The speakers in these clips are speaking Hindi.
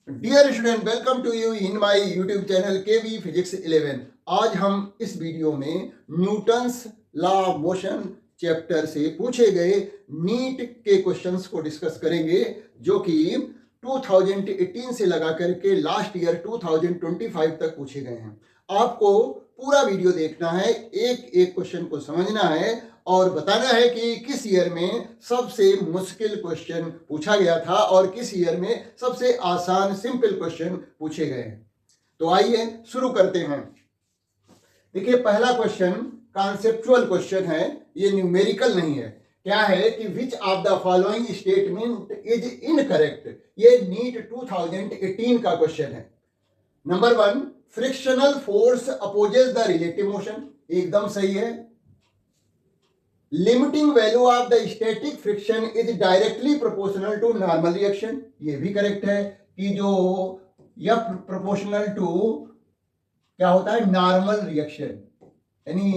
Dear student, welcome to you in my YouTube channel KV physics 11। आज हम इस वीडियो में Newton's law of motion chapter से पूछे गए नीट के क्वेश्चंस को डिस्कस करेंगे, जो कि 2018 से लगा करके लास्ट ईयर 2025 तक पूछे गए हैं। आपको पूरा वीडियो देखना है, एक एक क्वेश्चन को समझना है और बताना है कि किस ईयर में सबसे मुश्किल क्वेश्चन पूछा गया था और किस ईयर में सबसे आसान सिंपल क्वेश्चन पूछे गए हैं। तो आइए शुरू करते हैं। देखिए, पहला क्वेश्चन कॉन्सेप्चुअल क्वेश्चन है, ये न्यूमेरिकल नहीं है। क्या है कि which of the following statement is incorrect. ये नीट 2018 का क्वेश्चन है। Number 1, frictional force opposes the relative motion, एकदम सही है। Limiting value of the static friction is directly proportional to normal reaction, ये भी करेक्ट है कि जो F प्रोपोर्शनल टू क्या होता है, नॉर्मल रिएक्शन, यानी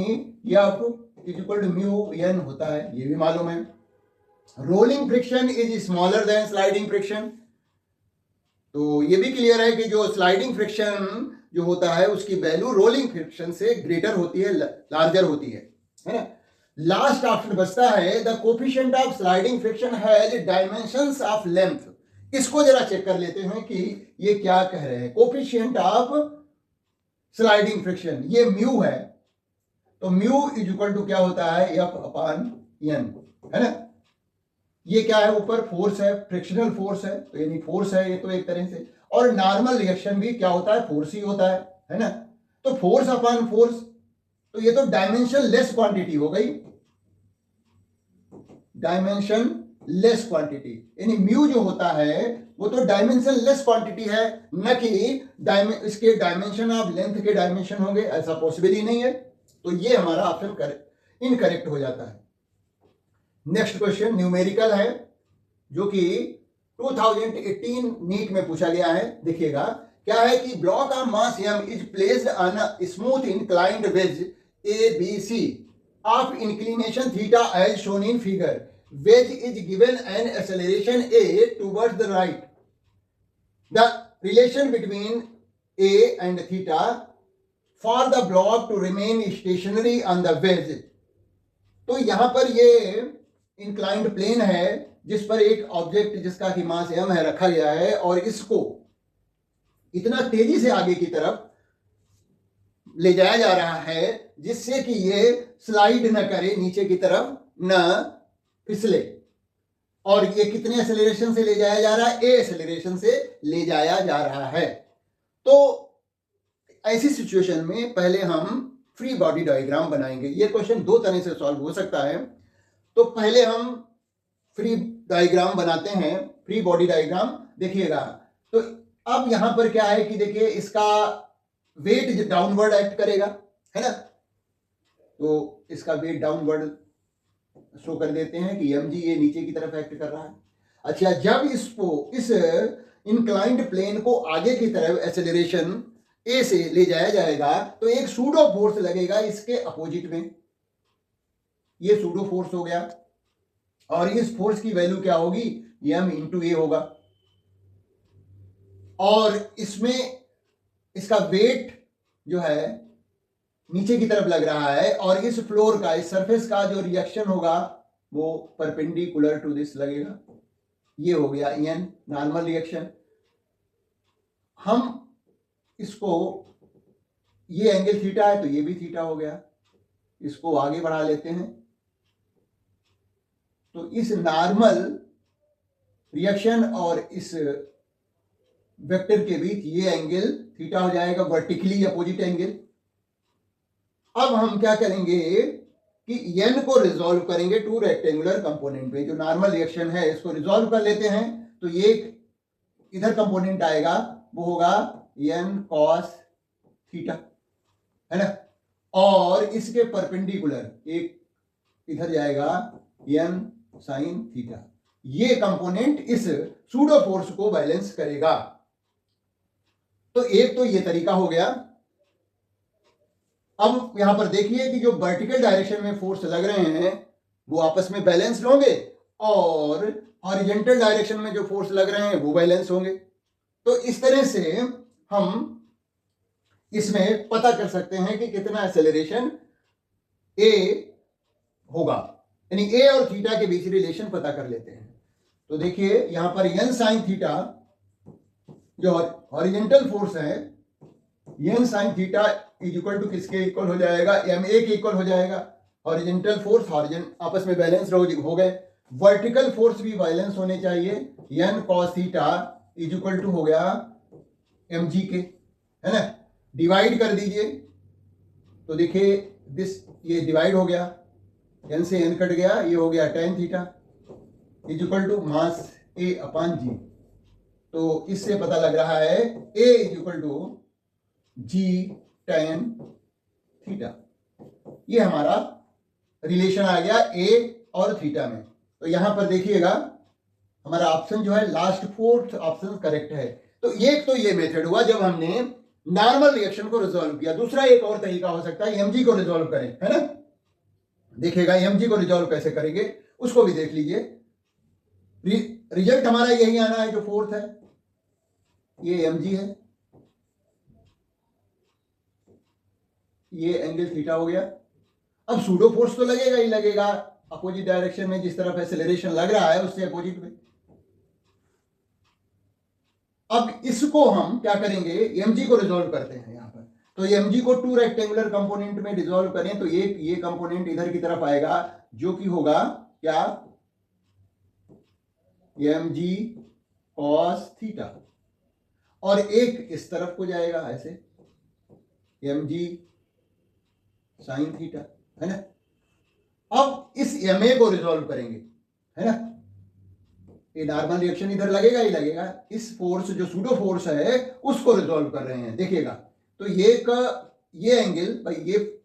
F is equal to mu N होता है, ये भी मालूम है। Rolling friction is smaller than sliding friction, तो ये भी क्लियर है कि जो स्लाइडिंग फ्रिक्शन जो होता है उसकी वैल्यू रोलिंग फ्रिक्शन से ग्रेटर होती है, लार्जर होती है ना। लास्ट ऑप्शन बचता है the coefficient of sliding friction has dimensions of length. इसको जरा चेक कर लेते हैं कि ये क्या कह रहे हैं। कोफिशिएंट ऑफ स्लाइडिंग फ्रिक्शन ये म्यू है, तो म्यू इज इक्वल टू क्या होता है, एफ अपॉन एन, है ना। ये क्या है, ऊपर फोर्स है, फ्रिक्शनल फोर्स है, तो यानी फोर्स है ये तो एक तरह से। और नॉर्मल रिएक्शन भी क्या होता है, फोर्स ही होता है ना। तो फोर्स अपॉन फोर्स, तो ये तो डायमेंशन लेस क्वांटिटी हो गई, डायमेंशन लेस क्वांटिटी, यानी म्यू जो होता है वो तो डायमेंशन लेस क्वांटिटी है, न कि इसके डायमेंशन ऑफ लेंथ के डायमेंशन होंगे, ऐसा पॉसिबल ही नहीं है। तो ये हमारा ऑप्शन इनकरेक्ट हो जाता है। नेक्स्ट क्वेश्चन न्यूमेरिकल है, जो कि 2018 नीट में पूछा गया है। देखिएगा क्या है कि block of mass m is placed on a smooth inclined wedge ABC of inclination theta as shown in figure. Wedge is given an acceleration a towards the right. The relation between a and theta for the block to remain stationary on the wedge. तो यहां पर ये इंक्लाइंड प्लेन है जिस पर एक ऑब्जेक्ट जिसका कि मास m है रखा गया है, और इसको इतना तेजी से आगे की तरफ ले जाया जा रहा है जिससे कि ये स्लाइड न करे, नीचे की तरफ न फिसले। और ये कितने एक्सेलरेशन से ले जाया जा रहा है, ए एक्सेलरेशन से ले जाया जा रहा है। तो ऐसी सिचुएशन में पहले हम फ्री बॉडी डायग्राम बनाएंगे। ये क्वेश्चन दो तरह से सॉल्व हो सकता है। तो पहले हम फ्री डायग्राम बनाते हैं, फ्री बॉडी डायग्राम। देखिएगा तो अब यहां पर क्या है कि देखिए इसका वेट डाउनवर्ड एक्ट करेगा, है ना। तो इसका वेट डाउनवर्ड शो कर देते हैं कि mg ये नीचे की तरफ एक्ट कर रहा है। अच्छा, जब इसको इस इंक्लाइंड प्लेन को आगे की तरफ एक्सेलरेशन a से ले जाया जाएगा तो एक सूडो फोर्स लगेगा इसके अपोजिट में, ये सूडो फोर्स हो गया। और इस फोर्स की वैल्यू क्या होगी, m इंटू ए होगा। और इसमें इसका वेट जो है नीचे की तरफ लग रहा है, और इस फ्लोर का, इस सरफेस का जो रिएक्शन होगा वो परपेंडिकुलर टू दिस लगेगा। ये हो गया एन, नॉर्मल रिएक्शन। हम इसको, ये एंगल थीटा है तो ये भी थीटा हो गया, इसको आगे बढ़ा लेते हैं। तो इस नॉर्मल रिएक्शन और इस वेक्टर के बीच ये एंगल थीटा हो जाएगा, वर्टिकली अपोजिट एंगल। अब हम क्या करेंगे कि एन को रिजॉल्व करेंगे टू रेक्टेंगुलर कंपोनेंट में। जो नॉर्मल रिएक्शन है इसको रिजॉल्व कर लेते हैं, तो ये इधर कंपोनेंट आएगा, वो होगा एन कॉस थीटा, है ना। और इसके परपेंडिकुलर एक इधर जाएगा एन साइन थीटा। ये कंपोनेंट इस सूडो फोर्स को बैलेंस करेगा। तो एक तो ये तरीका हो गया। अब यहां पर देखिए कि जो वर्टिकल डायरेक्शन में फोर्स लग रहे हैं वो आपस में बैलेंस्ड होंगे, और हॉरिजॉन्टल डायरेक्शन में जो फोर्स लग रहे हैं वो बैलेंस होंगे। तो इस तरह से हम इसमें पता कर सकते हैं कि कितना एक्सेलरेशन ए होगा, यानी ए और थीटा के बीच रिलेशन पता कर लेते हैं। तो देखिए यहां पर n साइन थीटा जो हॉरिजॉन्टल फोर्स है, n sine theta is equal to किसके इक्वल हो जाएगा, ma के इक्वल हो जाएगा। हॉरिजॉन्टल फोर्स आपस में बैलेंस हो गए। वर्टिकल फोर्स भी बैलेंस होने चाहिए, n cos theta is equal to हो गया mg के, है ना। डिवाइड कर दीजिए तो देखिए ये डिवाइड हो गया, n से n कट गया, ये हो गया tan theta is equal to mass a upon g। तो इससे पता लग रहा है a is equal to g tan theta. ये हमारा रिलेशन आ गया a और थीटा में। तो यहां पर देखिएगा हमारा ऑप्शन जो है लास्ट फोर्थ ऑप्शन करेक्ट है। तो ये मेथड हुआ जब हमने नॉर्मल रिएक्शन को रिजॉल्व किया। दूसरा एक और तरीका हो सकता है mg को रिजॉल्व करें, है ना। देखिएगा mg को रिजॉल्व कैसे करेंगे उसको भी देख लीजिए। रिजल्ट हमारा यही आना है, जो फोर्थ है ये mg है, ये एंगल थीटा हो गया। अब सूडो फोर्स तो लगेगा ही लगेगा अपोजिट डायरेक्शन में, जिस तरफ एक्सेलरेशन लग रहा है उससे अपोजिट में। अब इसको हम क्या करेंगे, mg को रिजॉल्व करते हैं यहां पर। तो mg को टू रेक्टेंगुलर कंपोनेंट में रिजॉल्व करें तो ये कंपोनेंट इधर की तरफ आएगा जो कि होगा क्या, mg cos थीटा, और एक इस तरफ को जाएगा ऐसे mg sin थीटा, है ना। अब इस ma को रिजॉल्व करेंगे, है ना। ये नॉर्मल रिएक्शन इधर लगेगा ही लगेगा। इस फोर्स जो सूडो फोर्स है उसको रिजॉल्व कर रहे हैं, देखिएगा। तो ये एंगल भाई,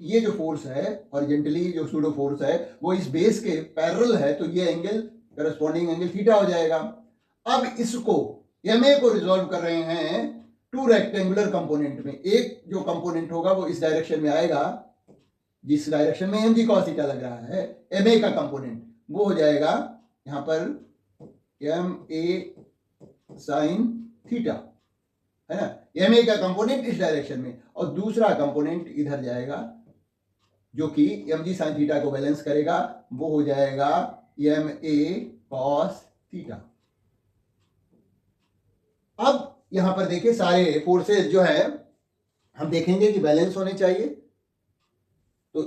ये जो फोर्स है हॉरिजॉन्टली जो सूडो फोर्स है वो इस बेस के पैरेलल है, तो ये एंगल करस्पॉन्डिंग एंगल थीटा हो जाएगा। अब इसको ma को रिजॉल्व कर रहे हैं टू रेक्टेंगुलर कंपोनेंट में। एक जो कंपोनेंट होगा वो इस डायरेक्शन में आएगा, जिस डायरेक्शन में mg cos थीटा लग रहा है, ma का कंपोनेंट वो हो जाएगा यहां पर ma sin थीटा, है ना। ma का कंपोनेंट इस डायरेक्शन में और दूसरा कंपोनेंट इधर जाएगा जो कि mg sin थीटा को बैलेंस करेगा, वो हो जाएगा ma cos थीटा। अब यहां पर देखिए सारे फोर्सेस जो है हम देखेंगे कि बैलेंस होने चाहिए। तो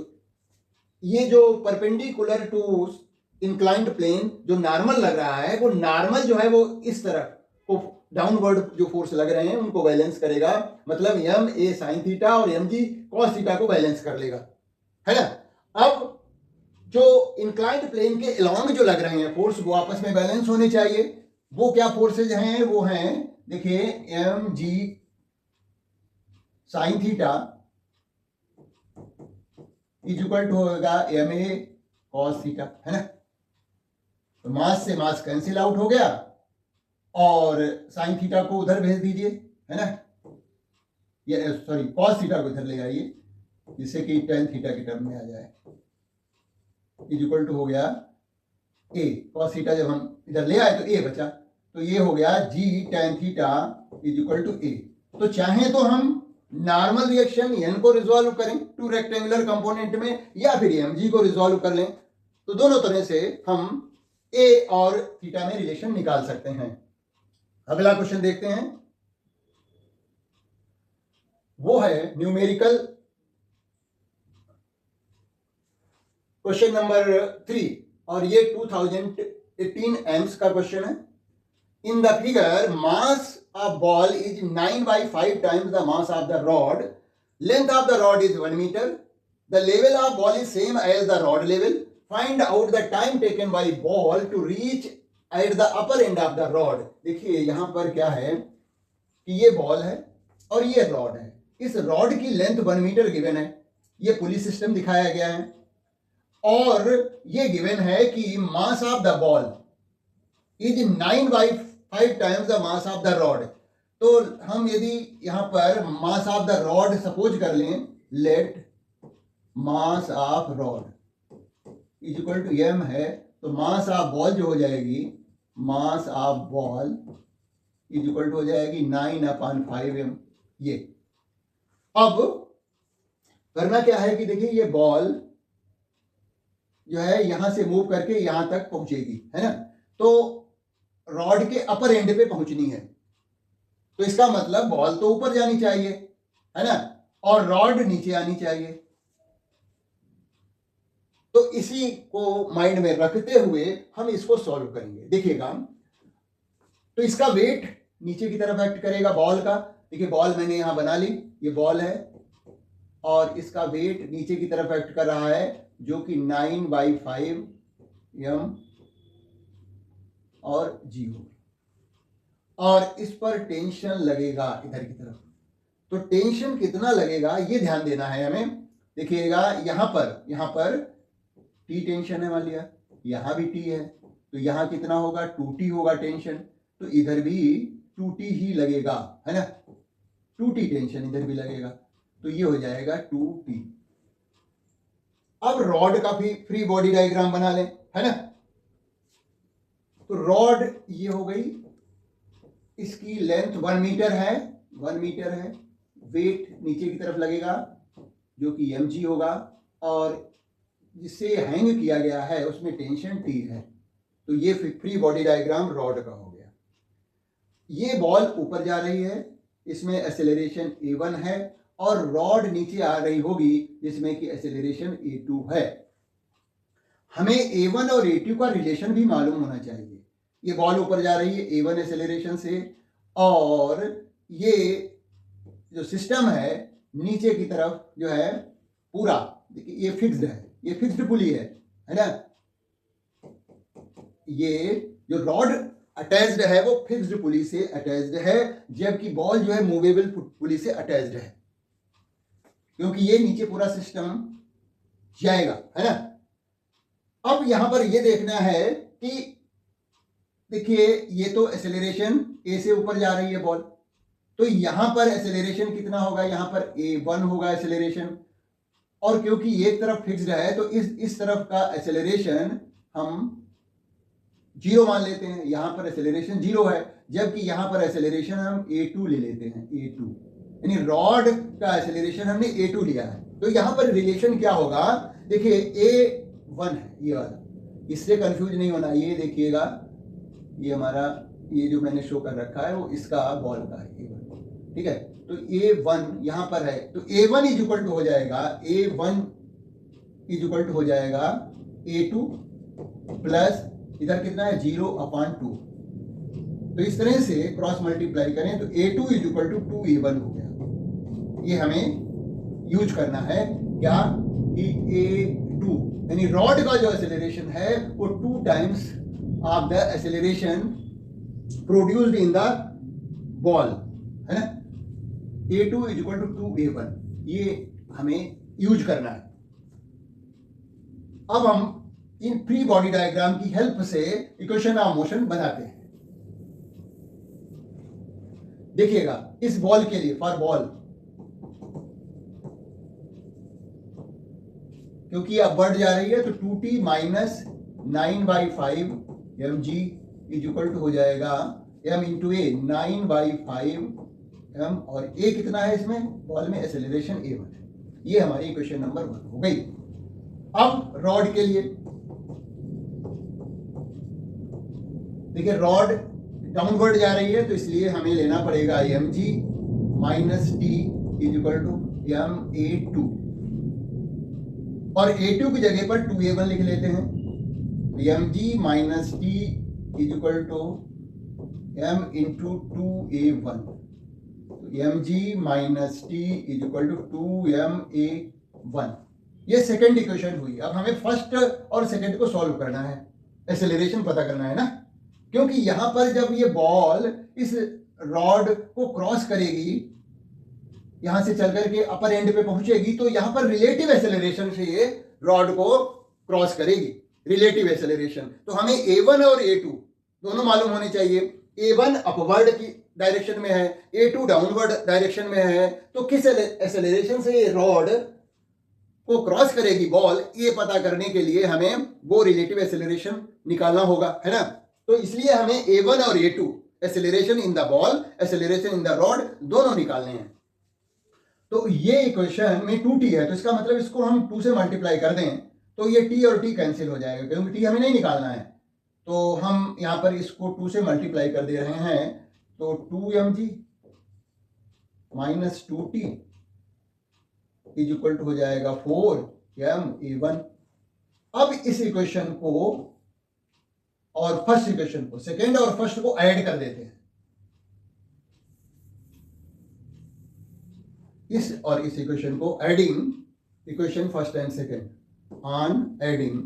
ये जो परपेंडिकुलर टू इंक्लाइंड प्लेन जो नॉर्मल लग रहा है, वो नॉर्मल जो है वो इस तरफ को डाउनवर्ड जो फोर्स लग रहे हैं उनको बैलेंस करेगा, मतलब ma sin थीटा और mg cos थीटा को बैलेंस कर लेगा, है ना। अब जो इंक्लाइंड प्लेन के अलोंग जो लग रहे हैं फोर्स वो आपस में बैलेंस होने चाहिए। वो क्या फोर्सेज हैं, वो हैं देखिए mg sin theta is equal to होगा ma cos थीटा, है ना। तो मास से मास कैंसिल आउट हो गया और साइन थीटा को उधर भेज दीजिए, है ना। ये सॉरी cos थीटा को इधर ले आइए जिससे कि tan थीटा के टर्म में आ जाए, इज इक्वल टू हो गया a cos थीटा। जब हम इधर ले आए तो a बचा, तो ये हो गया g tan theta is equal to a। तो चाहे तो हम नॉर्मल रिएक्शन n को रिजॉल्व करें टू रेक्टेंगुलर कंपोनेंट में, या फिर mg को रिजॉल्व कर लें। तो दोनों तरह से हम a और थीटा में रिलेशन निकाल सकते हैं। अगला क्वेश्चन देखते हैं, वो है न्यूमेरिकल क्वेश्चन नंबर 3 और ये 2018 एम्स का क्वेश्चन है। In the figure mass of ball is 9/5 times the mass of the rod. Length of the rod is 1 meter. The level of ball is same as the rod level. Find out the time taken by ball to reach at the upper end of the rod. देखिए यहां पर क्या है कि ये बॉल है और ये रॉड है। इस रॉड की लेंथ 1 मीटर गिवन है, ये पुली सिस्टम दिखाया गया है, और ये गिवन है कि mass of the ball is 9/5 times the mass of the rod. तो हम यदि यहां पर mass of the rod suppose कर लें, let mass of rod is equal to m है, तो मास ऑफ बॉल जो हो जाएगी, mass of ball is equal to हो जाएगी 9/5m। ये अब करना क्या है कि देखिए ये बॉल जो है यहां से मूव करके यहां तक पहुंचेगी, है ना। तो रॉड के अपर एंड पे पहुंचनी है, तो इसका मतलब बॉल तो ऊपर जानी चाहिए, है ना, और रॉड नीचे आनी चाहिए। तो इसी को माइंड में रखते हुए हम इसको सॉल्व करेंगे। देखिएगा, तो इसका वेट नीचे की तरफ एक्ट करेगा बॉल का। देखिए बॉल मैंने यहां बना ली, ये बॉल है, और इसका वेट नीचे की तरफ एक्ट कर रहा है जो कि 9/5m और g होगी, और इस पर टेंशन लगेगा इधर की तरफ। तो टेंशन कितना लगेगा ये ध्यान देना है हमें। देखिएगा यहां पर T टेंशन है, मान लिया यहां भी T है, तो यहां कितना होगा 2T होगा टेंशन, तो इधर भी 2T ही लगेगा, है ना, 2T टेंशन इधर भी लगेगा, तो ये हो जाएगा 2T। अब रॉड का भी फ्री बॉडी डायग्राम बना लें, है ना। तो रॉड ये हो गई, इसकी लेंथ 1 मीटर है, 1 मीटर है, वेट नीचे की तरफ लगेगा जो कि mg होगा, और जिससे हैंग किया गया है उसमें टेंशन T है। तो ये फ्री बॉडी डायग्राम रॉड का हो गया। ये बॉल ऊपर जा रही है, इसमें एक्सेलरेशन a1 है, और रॉड नीचे आ रही होगी जिसमें कि एक्सेलरेशन a2 है। हमें a1 और a2 का रिलेशन भी मालूम होना चाहिए। ये बॉल ऊपर जा रही है a1 एक्सेलरेशन से, और ये जो सिस्टम है नीचे की तरफ जो है पूरा, देखिए ये फिक्स्ड है, ये फिक्स्ड पुली है ना। ये जो रॉड अटैच्ड है वो फिक्स्ड पुली से अटैच्ड है, जबकि बॉल जो है मूवेबल पुली से अटैच्ड है, क्योंकि ये नीचे पूरा सिस्टम जाएगा, है ना। अब यहां पर ये देखना है कि देखिए ये तो एक्सेलरेशन ए से ऊपर जा रही है बॉल, तो यहां पर एक्सेलरेशन कितना होगा, यहां पर a1 होगा एक्सेलरेशन, और क्योंकि एक तरफ फिक्स्ड है तो इस तरफ का एक्सेलरेशन हम 0 मान लेते हैं। यहां पर एक्सेलरेशन 0 है, जबकि यहां पर एक्सेलरेशन हम a2 ले लेते हैं, a2, यानी रॉड का एक्सेलरेशन हमने a2 लिया है। तो यहां पर रिलेशन क्या होगा, देखिए a1 है ये वाला, इससे कंफ्यूज नहीं होना। ये देखिएगा, ये हमारा ये जो मैंने शो कर रखा है वो इसका बॉल का है a1, ठीक है। तो a1 यहां पर है, तो a1 इज इक्वल टू हो जाएगा, a1 इज इक्वल टू हो जाएगा a2 प्लस इधर कितना है 0/2। तो इस तरह से क्रॉस मल्टीप्लाई करें तो a2 is equal to 2a1 हो गया। ये हमें यूज करना है क्या, कि a2 यानी रॉड का जो एक्सेलरेशन है वो 2 times of the acceleration produced in the ball, है ना। a2 is equal to 2a1, ये हमें यूज करना है। अब हम इन फ्री बॉडी डायग्राम की हेल्प से इक्वेशन ऑफ मोशन बनाते हैं। देखिएगा इस बॉल के लिए, फॉर बॉल, क्योंकि अब बढ़ जा रही है तो 2t minus 9/5 mg is equal to हो जाएगा m इंटू ए 9/5 m, और a कितना है इसमें बॉल में, एक्सेलरेशन a1 है। ये हमारी इक्वेशन नंबर 1 हो गई। अब रॉड के लिए देखिए, रॉड डाउनवर्ड जा रही है तो इसलिए हमें लेना पड़ेगा mg minus t is equal to ma2, और a2 की जगह पर 2a1 लिख लेते हैं। mg minus t is equal to m into 2a1, mg minus t is equal to 2ma1। ये सेकेंड इक्वेशन हुई। अब हमें फर्स्ट और सेकेंड को सॉल्व करना है, एक्सेलरेशन पता करना है ना, क्योंकि यहां पर जब ये बॉल इस रॉड को क्रॉस करेगी, यहां से चल करके अपर एंड पे पहुंचेगी, तो यहां पर रिलेटिव एक्सेलरेशन से ये रॉड को क्रॉस करेगी, रिलेटिव एक्सेलरेशन। तो हमें a1 और a2 दोनों मालूम होने चाहिए। a1 अपवर्ड की डायरेक्शन में है, a2 डाउनवर्ड डायरेक्शन में है, तो किस एक्सेलरेशन से ये रॉड को क्रॉस करेगी बॉल, ये पता करने के लिए हमें वो रिलेटिव एक्सेलरेशन निकालना होगा, है ना। तो इसलिए हमें a1 और a2 acceleration in the ball, acceleration in the rod, दोनों निकालने हैं। तो ये इक्वेशन में 2t है, तो इसका मतलब इसको हम 2 से मल्टीप्लाई कर दें तो ये t और t कैंसिल हो जाएगा, क्योंकि t हमें नहीं निकालना है। तो हम यहां पर इसको 2 से मल्टीप्लाई कर दे रहे हैं, तो 2mg minus 2t is equal to हो जाएगा 4ma1। अब इस इक्वेशन को और फर्स्ट इक्वेशन को, सेकेंड और फर्स्ट को ऐड कर देते हैं। इस और इस इक्वेशन को adding, equation first and second, on adding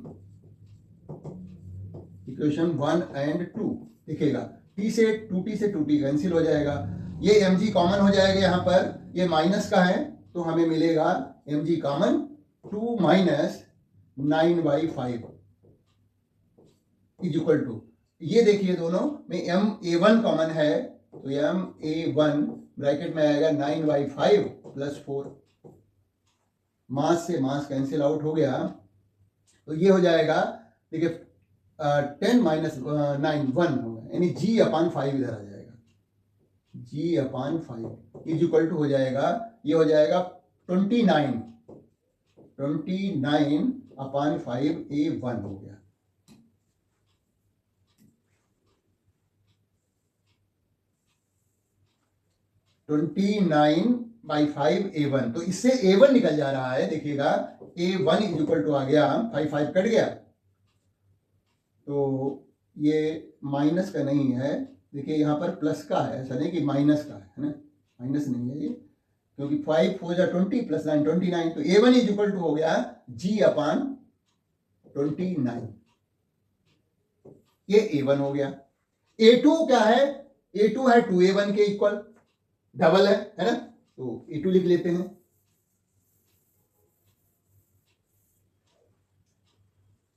equation 1 and 2 दिखेगा, t से 2t से 2t कैंसिल हो जाएगा, ये mg कॉमन हो जाएगा, यहां पर ये माइनस का है तो हमें मिलेगा mg common 2 minus 9/5 is equal to, ये देखिए दोनों में ma1 कॉमन है तो ma1 ब्रैकेट में आएगा 9/5 प्लस 4, मास से मास कैंसिल आउट हो गया, तो ये हो जाएगा, देखिए 10 माइनस 9 1 होगा, यानी g/5 इधर आ जाएगा, g/5 इज इक्वल टू हो जाएगा, ये हो जाएगा 29/5 a1 हो गया। a1, तो इससे a1 निकल जा रहा है, देखिएगा a1 इज इक्वल टू आ गया 5 कट गया, तो ये माइनस का नहीं है, देखिए यहाँ पर प्लस का है, ऐसा नहीं कि माइनस का है ना, माइनस नहीं है ये, क्योंकि 5 4 जा 20 प्लस 9 29, तो a1 इज इक्वल टू हो गया g/29, ये a1 हो गया। a2 क्या है, a2 है 2a1 के इक्वल, डबल है ना, तो a2 लिख लेते हैं,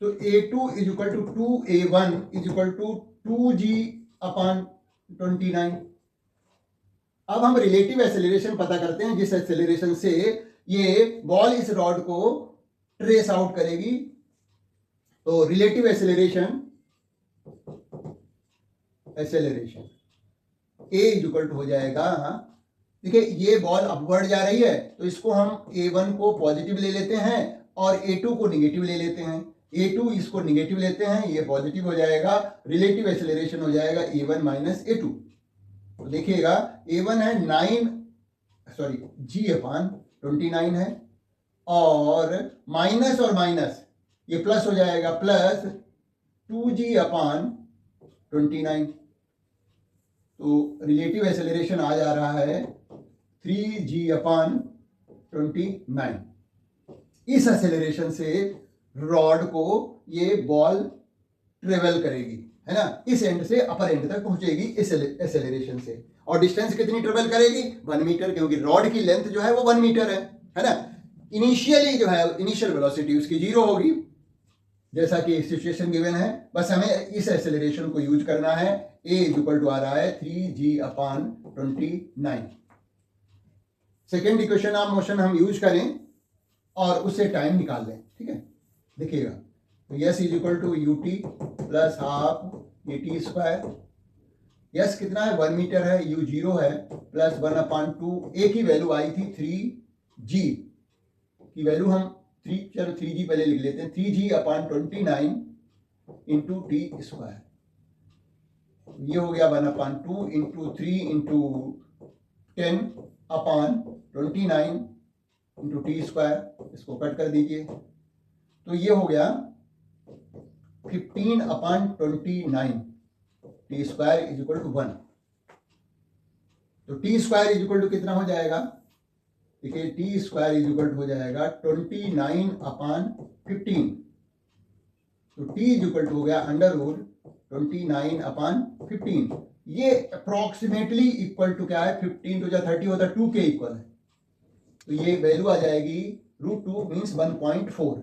तो a2 is equal to 2a1 is equal to 2g/29। अब हम रिलेटिव एक्सेलरेशन पता करते हैं, जिस एक्सेलरेशन से ये बॉल इस रॉड को ट्रेस आउट करेगी, तो relative acceleration a is equal to हो जाएगा, देखिए ये बॉल अपवर्ड जा रही है तो इसको हम a1 को पॉजिटिव ले लेते हैं और a2 को निगेटिव ले लेते हैं, a2 इसको निगेटिव लेते हैं, ये पॉजिटिव हो जाएगा, रिलेटिव एक्सेलरेशन हो जाएगा a1 माइनस a2। तो देखिएगा a1 है g/29 है, और माइनस ये प्लस हो जाएगा, प्लस 2g/29, तो रिलेटिव एक्सेलरेशन आ जा रहा है 3g/29। इस एक्सेलरेशन से रॉड को ये बॉल ट्रेवल करेगी, है ना, इस एंड से अपर एंड तक पहुंचेगी इस एक्सेलरेशन से, और डिस्टेंस कितनी ट्रेवल करेगी, 1 मीटर, क्योंकि रॉड की लेंथ जो है वो 1 मीटर है ना। इनिशियली जो है इनिशियल वेलोसिटी उसकी 0 होगी, जैसा कि सिचुएशन गिवन है, बस हमें इस एक्सेलरेशन को यूज करना है, a इज इक्वल टू आ रहा है 3g/29। Second equation of motion हम यूज करें और उससे टाइम निकाल लें, ठीक है, देखिएगा, तो s is equal to ut plus half at², s कितना है 1 मीटर है, u 0 है, प्लस 1/2, a की वैल्यू आई थी 3g की वैल्यू हम 3g पहले लिख लेते हैं, 3g/29 इंटू t², ये हो गया 1/2 इंटू 3 इंटू 10/29 इंटू t², इसको कट कर दीजिए, तो ये हो गया 15/29, t² इज इक्वल टू 1, तो t² इज इक्वल टू कितना हो जाएगा, देखिए t² इज इक्वल टू हो जाएगा 29/15, तो t इज इक्वल टू हो गया √29/15, ये अप्रोक्सीमेटली इक्वल टू क्या है, 15 तो 30 होता है, 2 के इक्वल है, तो ये वैल्यू आ जाएगी √2 मीन्स 1.4,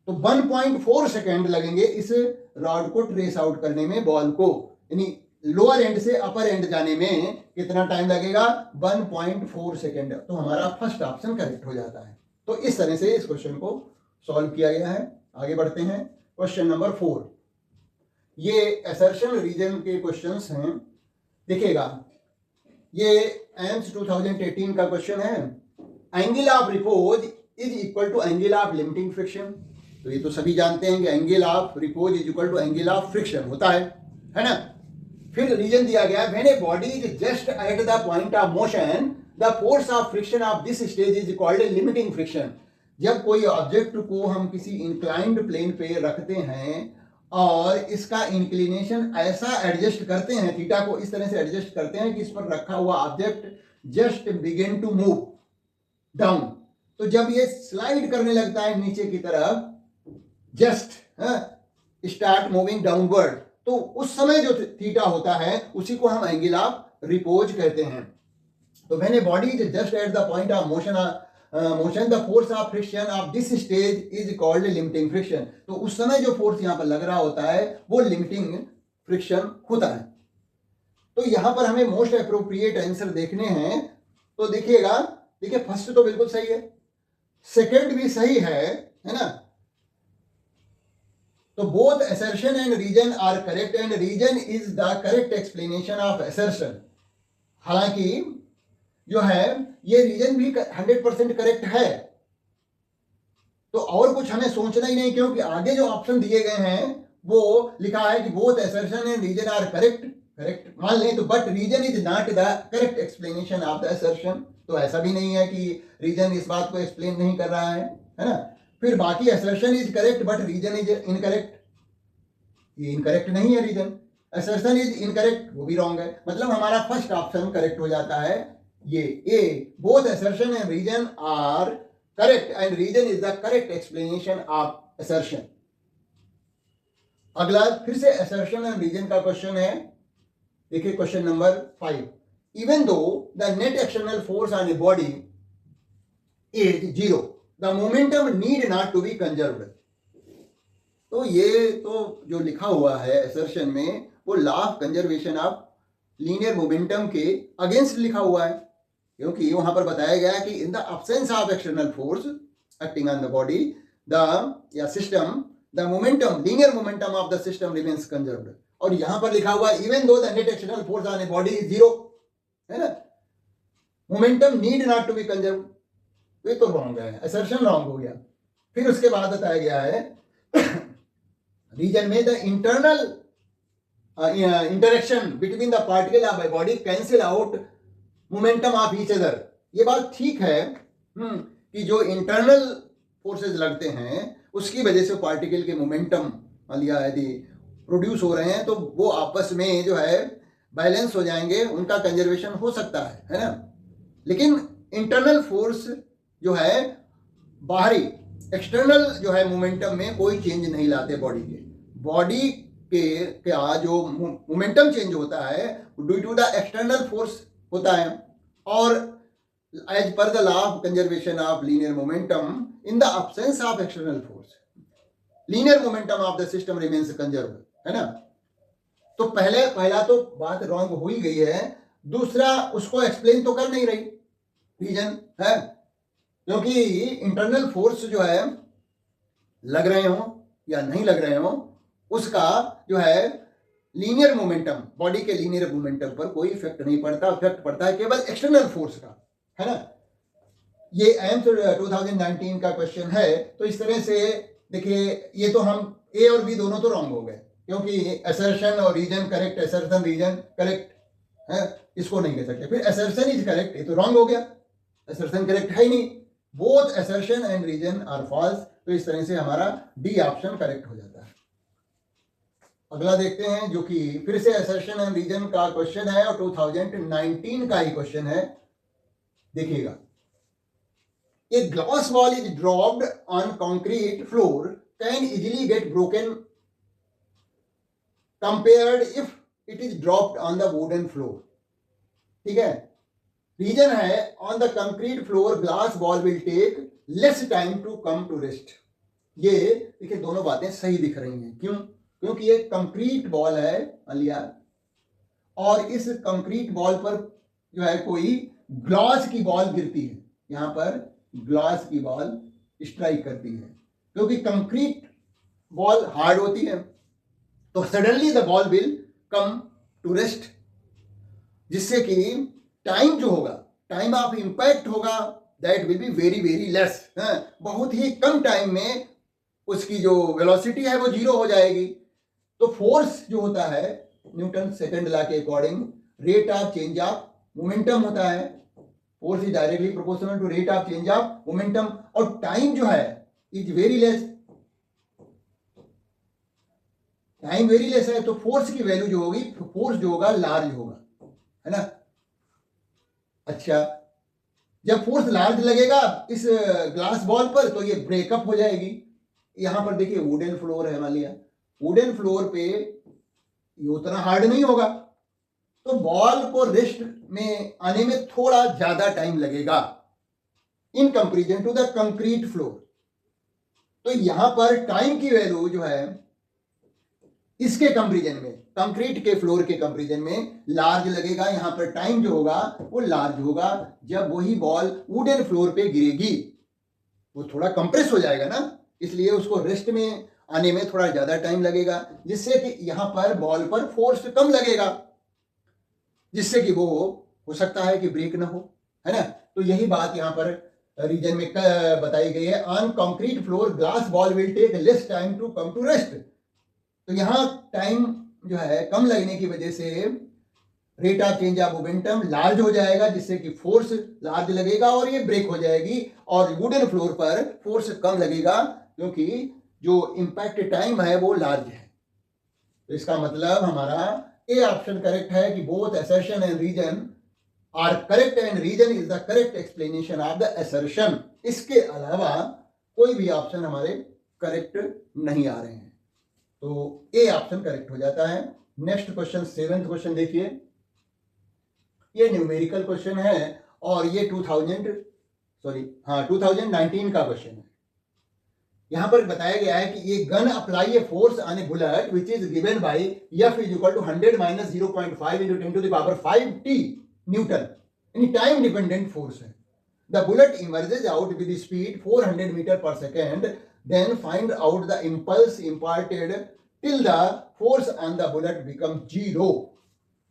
तो 1.4 सेकेंड लगेंगे इस रॉड को ट्रेस आउट करने में, बॉल को, यानी लोअर एंड से अपर एंड जाने में कितना टाइम लगेगा, 1.4 सेकेंड, तो हमारा फर्स्ट ऑप्शन करेक्ट हो जाता है। तो इस तरह से इस क्वेश्चन को सॉल्व किया गया है। आगे बढ़ते हैं, क्वेश्चन नंबर 4, ये असर्शन रीजन के क्वेश्चंस हैं, देखिएगा, ये एम्स 2018 का क्वेश्चन है। Angle of repose is equal to angle of limiting friction. तो ये तो सभी जानते हैं कि angle of repose is equal to angle of friction होता है ना। फिर रीजन दिया गया, when a body is just at the point of motion the force of friction of this stage is called a limiting friction. जब कोई ऑब्जेक्ट को हम किसी इंक्लाइंड प्लेन पे रखते हैं और इसका इंक्लिनेशन ऐसा एडजस्ट करते हैं, थीटा को इस तरह से एडजस्ट करते हैं कि इस पर रखा हुआ object just begin to move down, तो जब ये स्लाइड करने लगता है नीचे की तरफ, जस्ट स्टार्ट मूविंग डाउनवर्ड, तो उस समय जो थीटा होता है उसी को हम एंगल ऑफ रिपोज कहते हैं। तो when a body is just at the point of motion the force of friction of this stage is called limiting friction. तो उस समय जो फोर्स यहां पर लग रहा होता है वो लिमिटिंग फ्रिक्शन होता है। तो यहां पर हमें मोस्ट एप्रोप्रिएट आंसर देखने हैं। तो देखिएगा, देखिए फर्स्ट तो बिल्कुल सही है, सेकंड भी सही है ना। तो both assertion and reason are correct and reason is the correct explanation of assertion। हालांकि जो है ये रीजन भी 100% करेक्ट है, तो और कुछ हमें सोचना ही नहीं, क्योंकि आगे जो ऑप्शन दिए गए हैं वो लिखा है कि both assertion and reason are correct मान लें तो, but reason is not the correct explanation of the assertion। तो ऐसा भी नहीं है कि रीजन इस बात को एक्सप्लेन नहीं कर रहा है ना। फिर बाकी assertion is correct but reason is incorrect, ये इनकरेक्ट नहीं है रीजन। assertion इज इनकरेक्ट, वो भी रॉन्ग है। मतलब हमारा फर्स्ट ऑप्शन करेक्ट हो जाता है, ये A, both assertion and reason are correct and reason is the correct explanation of assertion। अगला फिर से assertion एंड रीजन का क्वेश्चन है। देखिए question number 5, even though the net external force on a body is 0 the momentum need not to be conserved. तो ये तो जो लिखा हुआ है assertion में वो law of conservation of linear momentum के अगेंस्ट लिखा हुआ है, क्योंकि वहां पर बताया गया कि in the absence of external force acting on the body या system the momentum linear momentum of the system remains conserved. और यहां पर लिखा हुआ even though the net external force on a body is 0 है ना, momentum need not to be conserved. तो ये तो रॉन्ग है, assertion रॉन्ग हो गया। फिर उसके बाद बताया गया है रीजन में the internal interaction between the particle of a body cancel out momentum of each other. ये बात ठीक है कि जो इंटरनल फोर्सेस लगते हैं उसकी वजह से पार्टिकल के मोमेंटम मान लिया यदि प्रोड्यूस हो रहे हैं तो वो आपस में जो है बैलेंस हो जाएंगे, उनका कंजर्वेशन हो सकता है ना। लेकिन इंटरनल फोर्स जो है बाहरी एक्सटर्नल जो है मोमेंटम में कोई चेंज नहीं लाते बॉडी के क्या जो मोमेंटम चेंज होता है due to the external force होता है। और as per the law of conservation of linear momentum in the absence of external force linear momentum of the system remains conserved, है ना। तो पहला तो बात रॉन्ग हो ही गई है, दूसरा उसको एक्सप्लेन तो कर नहीं रही रीजन है, क्योंकि इंटरनल फोर्स जो है लग रहे हो या नहीं लग रहे हो उसका जो है लीनियर मोमेंटम, बॉडी के लीनियर मोमेंटम पर कोई इफेक्ट नहीं पड़ता, इफेक्ट पड़ता है केवल एक्सटर्नल फोर्स का, है ना। ये एम्स 2019 का क्वेश्चन है। तो इस तरह से देखिए, ये तो हम ए और बी दोनों तो रॉन्ग हो गए, क्योंकि assertion और reason correct, assertion reason correct है, इसको नहीं कह सकते। फिर assertion इज करेक्ट, ये तो रॉन्ग हो गया, assertion करेक्ट है ही नहीं। Both assertion and reason are false. तो इस तरह से हमारा डी ऑप्शन करेक्ट हो जाता है। अगला देखते हैं जो कि फिर से assertion एंड रीजन का क्वेश्चन है और 2019 का ही क्वेश्चन है। देखिएगा, a glass wall is dropped on concrete floor can easily get broken compared if it is dropped on the wooden floor। ठीक है, रीजन है on the concrete floor glass ball will take less time to come to rest। ये देखिए दोनों बातें सही दिख रही हैं। क्यों? क्योंकि ये कंक्रीट बॉल है अलिया, और इस कंक्रीट बॉल पर जो है कोई ग्लास की बॉल गिरती है, यहां पर ग्लास की बॉल स्ट्राइक करती है, क्योंकि कंक्रीट बॉल हार्ड होती है, तो suddenly the ball will come to rest. जिससे कि टाइम जो होगा, टाइम ऑफ इम्पैक्ट होगा, that will be very very less. बहुत ही कम टाइम में उसकी जो वेलोसिटी है वो जीरो हो जाएगी। तो फोर्स जो होता है न्यूटन सेकंड लॉ के according rate of change of momentum होता है। Force is directly proportional to rate of change of momentum, और टाइम जो है is very less, time very less है, तो फोर्स की वैल्यू जो होगी, फोर्स जो होगा लार्ज होगा, है ना। अच्छा, जब फोर्स लार्ज लगेगा इस ग्लास बॉल पर तो ये ब्रेकअप हो जाएगी। यहां पर देखिए वुडन फ्लोर है, मान लिया वुडन फ्लोर पे ये उतना हार्ड नहीं होगा, तो बॉल को रेस्ट में आने में थोड़ा ज्यादा टाइम लगेगा in comparison to the concrete floor. तो यहां पर टाइम की वैल्यू जो है इसके कंपेरिजन में, कंक्रीट के फ्लोर के कंपेरिजन में लार्ज लगेगा। यहां पर टाइम जो होगा वो लार्ज होगा जब वही बॉल वुडन फ्लोर पे गिरेगी, वो थोड़ा कंप्रेस हो जाएगा ना, इसलिए उसको रेस्ट में आने में थोड़ा ज्यादा टाइम लगेगा, जिससे कि यहां पर बॉल पर फोर्स कम लगेगा, जिससे कि वो हो सकता है कि ब्रेक ना हो, है ना। तो यही बात यहां पर रीजन में बताई गई है। On concrete floor glass ball will take less time to come to rest. तो यहां टाइम जो है कम लगने की वजह से rate of change of momentum large हो जाएगा, जिससे कि फोर्स लार्ज लगेगा और ये ब्रेक हो जाएगी, और वुडन फ्लोर पर फोर्स कम लगेगा क्योंकि जो इंपैक्ट टाइम है वो लार्ज है। तो इसका मतलब हमारा ए ऑप्शन करेक्ट है कि both assertion and reason are correct and reason is the correct explanation of the assertion. इसके अलावा कोई भी ऑप्शन हमारे करेक्ट नहीं आ रहे हैं, तो ए ऑप्शन करेक्ट हो जाता है। नेक्स्ट क्वेश्चन, सेवेंथ क्वेश्चन देखिए, ये न्यूमेरिकल क्वेश्चन है और ये 2019 का क्वेश्चन है। यहां पर बताया गया है कि ये gun apply a force on a bullet which is given by F is equal to 100 minus 0.5 into 10 to the power 5 t newton, यानी टाइम डिपेंडेंट फोर्स है। The bullet emerges out with speed 400 metre per second, then find out the impulse imparted till the force on the bullet become zero.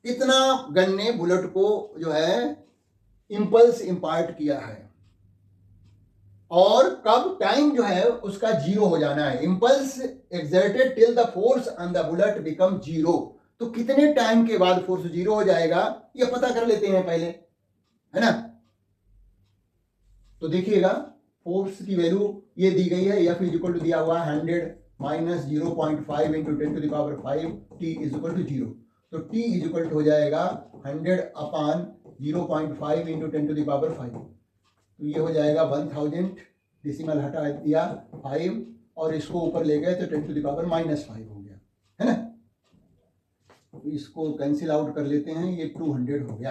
इतना गन ने बुलेट को जो है इंपल्स इंपार्ट किया है, और कब टाइम जो है उसका जीरो हो जाना है। Impulse exerted till the force on the bullet become zero, तो कितने टाइम के बाद फोर्स जीरो हो जाएगा ये पता कर लेते हैं पहले, है ना। तो देखिएगा फोर्स की वैल्यू ये दी गई है, F इज इक्वल टू दिया हुआ है 100 minus 0.5 into 10 to the power 5 t is equal to zero. तो t इज इक्वल टू हो जाएगा 100 upon 0.5 into 10 to the power 5, तो ये हो जाएगा 1000, डेसिमल हटा दिया 5 और इसको ऊपर ले गए तो 10 to the power -5 हो गया, है ना। तो इसको कैंसिल आउट कर लेते हैं, ये 200 हो गया,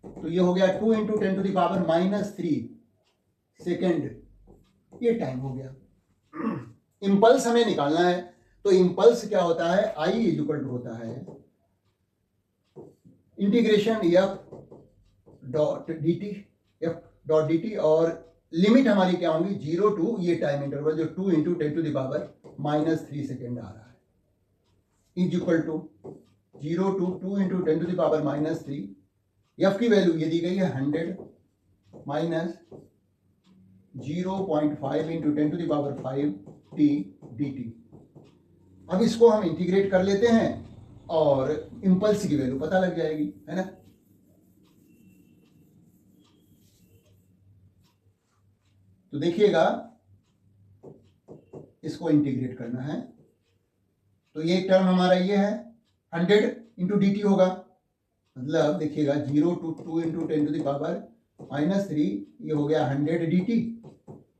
तो ये हो गया 2 into 10 to the power -3 second, ये टाइम हो गया। इंपल्स हमें निकालना है, तो इंपल्स क्या होता है, I इज इक्वल टू होता है integration F dot D T, और लिमिट हमारी क्या होगी 0 टू ये टाइम इंटरवल जो 2 into 10 to the power -3 second आ रहा है, is equal to 0 to 2 into 10 to the power -3। F की वैल्यू ये दी गई है 100 minus 0.5 into 10 to the power 5 t dt। अब इसको हम इंटीग्रेट कर लेते हैं और इंपल्स की वैल्यू पता लग जाएगी, है ना। तो देखिएगा इसको इंटीग्रेट करना है, तो ये टर्म हमारा ये है 100 into dt होगा, मतलब देखिएगा 0 to 2 into 10 to the power -3, ये हो गया 100 dt,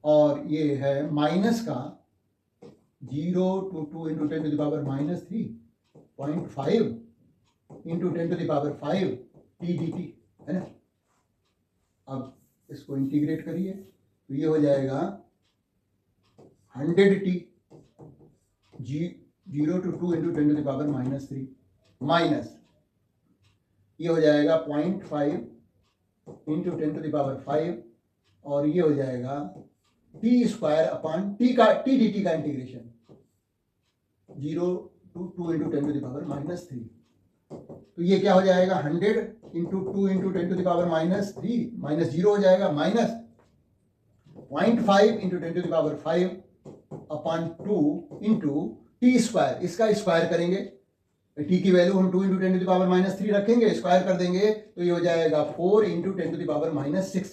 और ये है माइनस का 0 to 2 into 10 to the power -3.5 into 10 to the power 5 t dt, है ना। अब इसको इंटीग्रेट करिए तो ये हो जाएगा 100 t 0 to 2 into 10 to the power -3 minus ये हो जाएगा 0.5 into 10 to the power 5, और ये हो जाएगा T square upon T D T का integration 0 to 2 into 10 to the power -3। तो ये क्या हो जाएगा 100 इंटू 2 इंटू 10⁻³ माइनस 0 हो जाएगा, minus 0.5 into 10⁵ upon 2 into T square, इसका स्क्वायर करेंगे, टी की वैल्यू हम 2 इंटू 10⁻³ रखेंगे, स्क्वायर कर देंगे तो ये हो जाएगा 4 इंटू 10⁻⁶,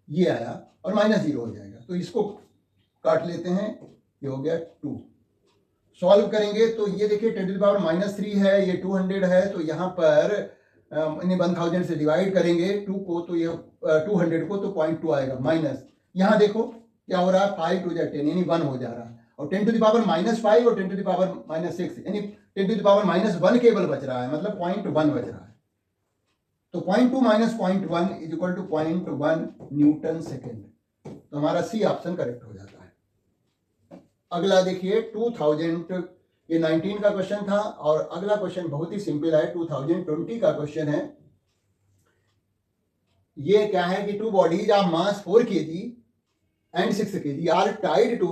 ये आया और माइनस 0 हो जाएगा। तो इसको काट लेते हैं, ये हो गया 2। सॉल्व करेंगे तो ये देखिए 10⁻³ है, ये 200 है, तो यहाँ पर 1000 से डिवाइड करेंगे 2 को, तो ये 200 को, तो 0.2 आएगा, माइनस यहाँ देखो क्या हो रहा है 5 2 10 यानी 1 हो जा रहा है, और 10⁻⁵ और 10⁻⁶ यानी 10⁻⁻1 केवल बच रहा है, मतलब 0.1 बच रहा है। तो 0.2 minus 0.1 is equal to 0.1 newton second. तो हमारा सी ऑप्शन करेक्ट हो जाता है। अगला देखिए 2000, ये 19 का क्वेश्चन था, और अगला क्वेश्चन बहुत ही सिंपल है, 2020 का क्वेश्चन है। ये क्या है कि 2 bodies of mass 4 kg and 6 kg are tied to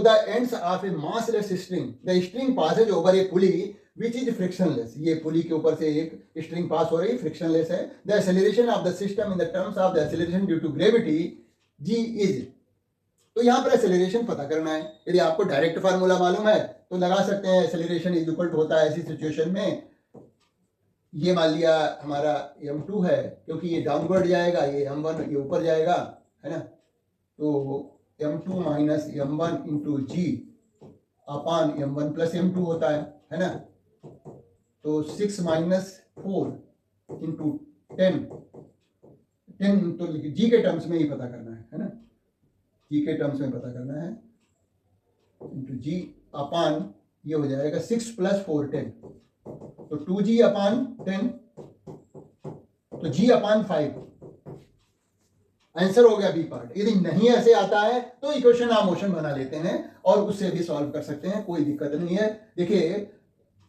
the ends of a massless string. The string passes over a pulley which is frictionless. ये पुली के ऊपर से एक स्ट्रिंग पास हो रही है, फ्रिक्शनलेस है। The acceleration of the system in the terms of the acceleration due to gravity g is, तो यहाँ पर एक्सेलरेशन पता करना है। यदि आपको डायरेक्ट फार्मूला मालूम है तो लगा सकते हैं, एक्सेलरेशन इज इक्वल टू होता है ऐसी सिचुएशन में, ये मान लिया हमारा m2 है, क्योंकि ये डाउनवर्ड जाएगा, ये m1 ये ऊपर जाएगा, है ना, तो m2 माइनस m1 इंटू जी अपान m1 प्लस m2 होता है ना, तो 6 माइनस 4 इंटू 10 तो जी के टर्म्स में ही पता करना है ना, जी के टर्म्स में पता करना है, इंटू जी अपान ये हो जाएगा 6 प्लस 4 10, तो 2g अपान 10, तो g अपान 5, आंसर हो गया बी पार्ट। यदि नहीं ऐसे आता है तो इक्वेशन ऑफ मोशन बना लेते हैं और उससे भी सॉल्व कर सकते हैं, कोई दिक्कत नहीं है। देखिए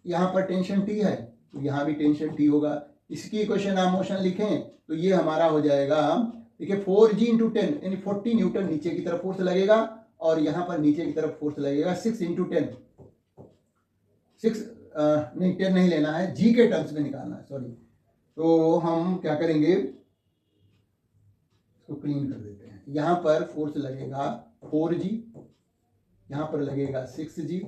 यहाँ पर टेंशन टी है, तो यहाँ भी टेंशन टी होगा, इसकी इक्वेशन ऑफ मोशन लिखें तो ये हमारा हो जाएगा, देखिए 4g इंटू 10 यानी 40 न्यूटन नीचे की तरफ फोर्स लगेगा, और यहाँ पर नीचे की तरफ फोर्स लगेगा 6 इंटू 10, 6 नहीं 10 नहीं लेना है, जी के टर्म्स में निकालना है, सॉरी। तो हम क्या करेंगे, इसको क्लीन कर देते हैं। यहाँ पर फोर्स लगेगा 4g, यहाँ पर लगेगा 6g,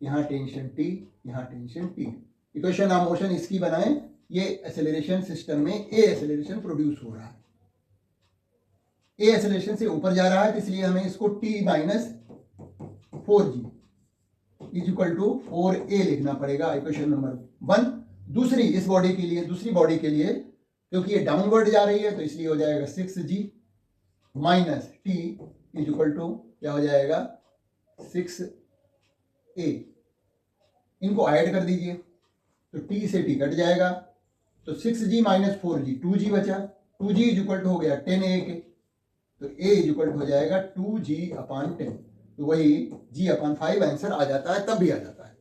यहाँ टेंशन t, यहाँ tension t। Equation of motion इसकी बनाएं, ये एक्सेलरेशन सिस्टम में ए एक्सेलरेशन प्रोड्यूस हो रहा है, ए एक्सेलरेशन से ऊपर जा रहा है, तो इसलिए हमें इसको t minus 4g is equal to 4a लिखना पड़ेगा, इक्वेशन नंबर 1। दूसरी इस बॉडी के लिए, दूसरी बॉडी के लिए, क्योंकि ये डाउनवर्ड जा रही है तो इसलिए हो जाएगा 6g minus t is equal to क्या हो जाएगा 6a। इनको ऐड कर दीजिए तो t से t कट जाएगा, तो 6g माइनस 4g 2g बचा, 2g इज इक्वल टू हो गया 10a के, तो a इज इक्वल टू हो जाएगा 2g अपान 10, तो वही g अपान 5 आंसर आ जाता है, तब भी आ जाता है।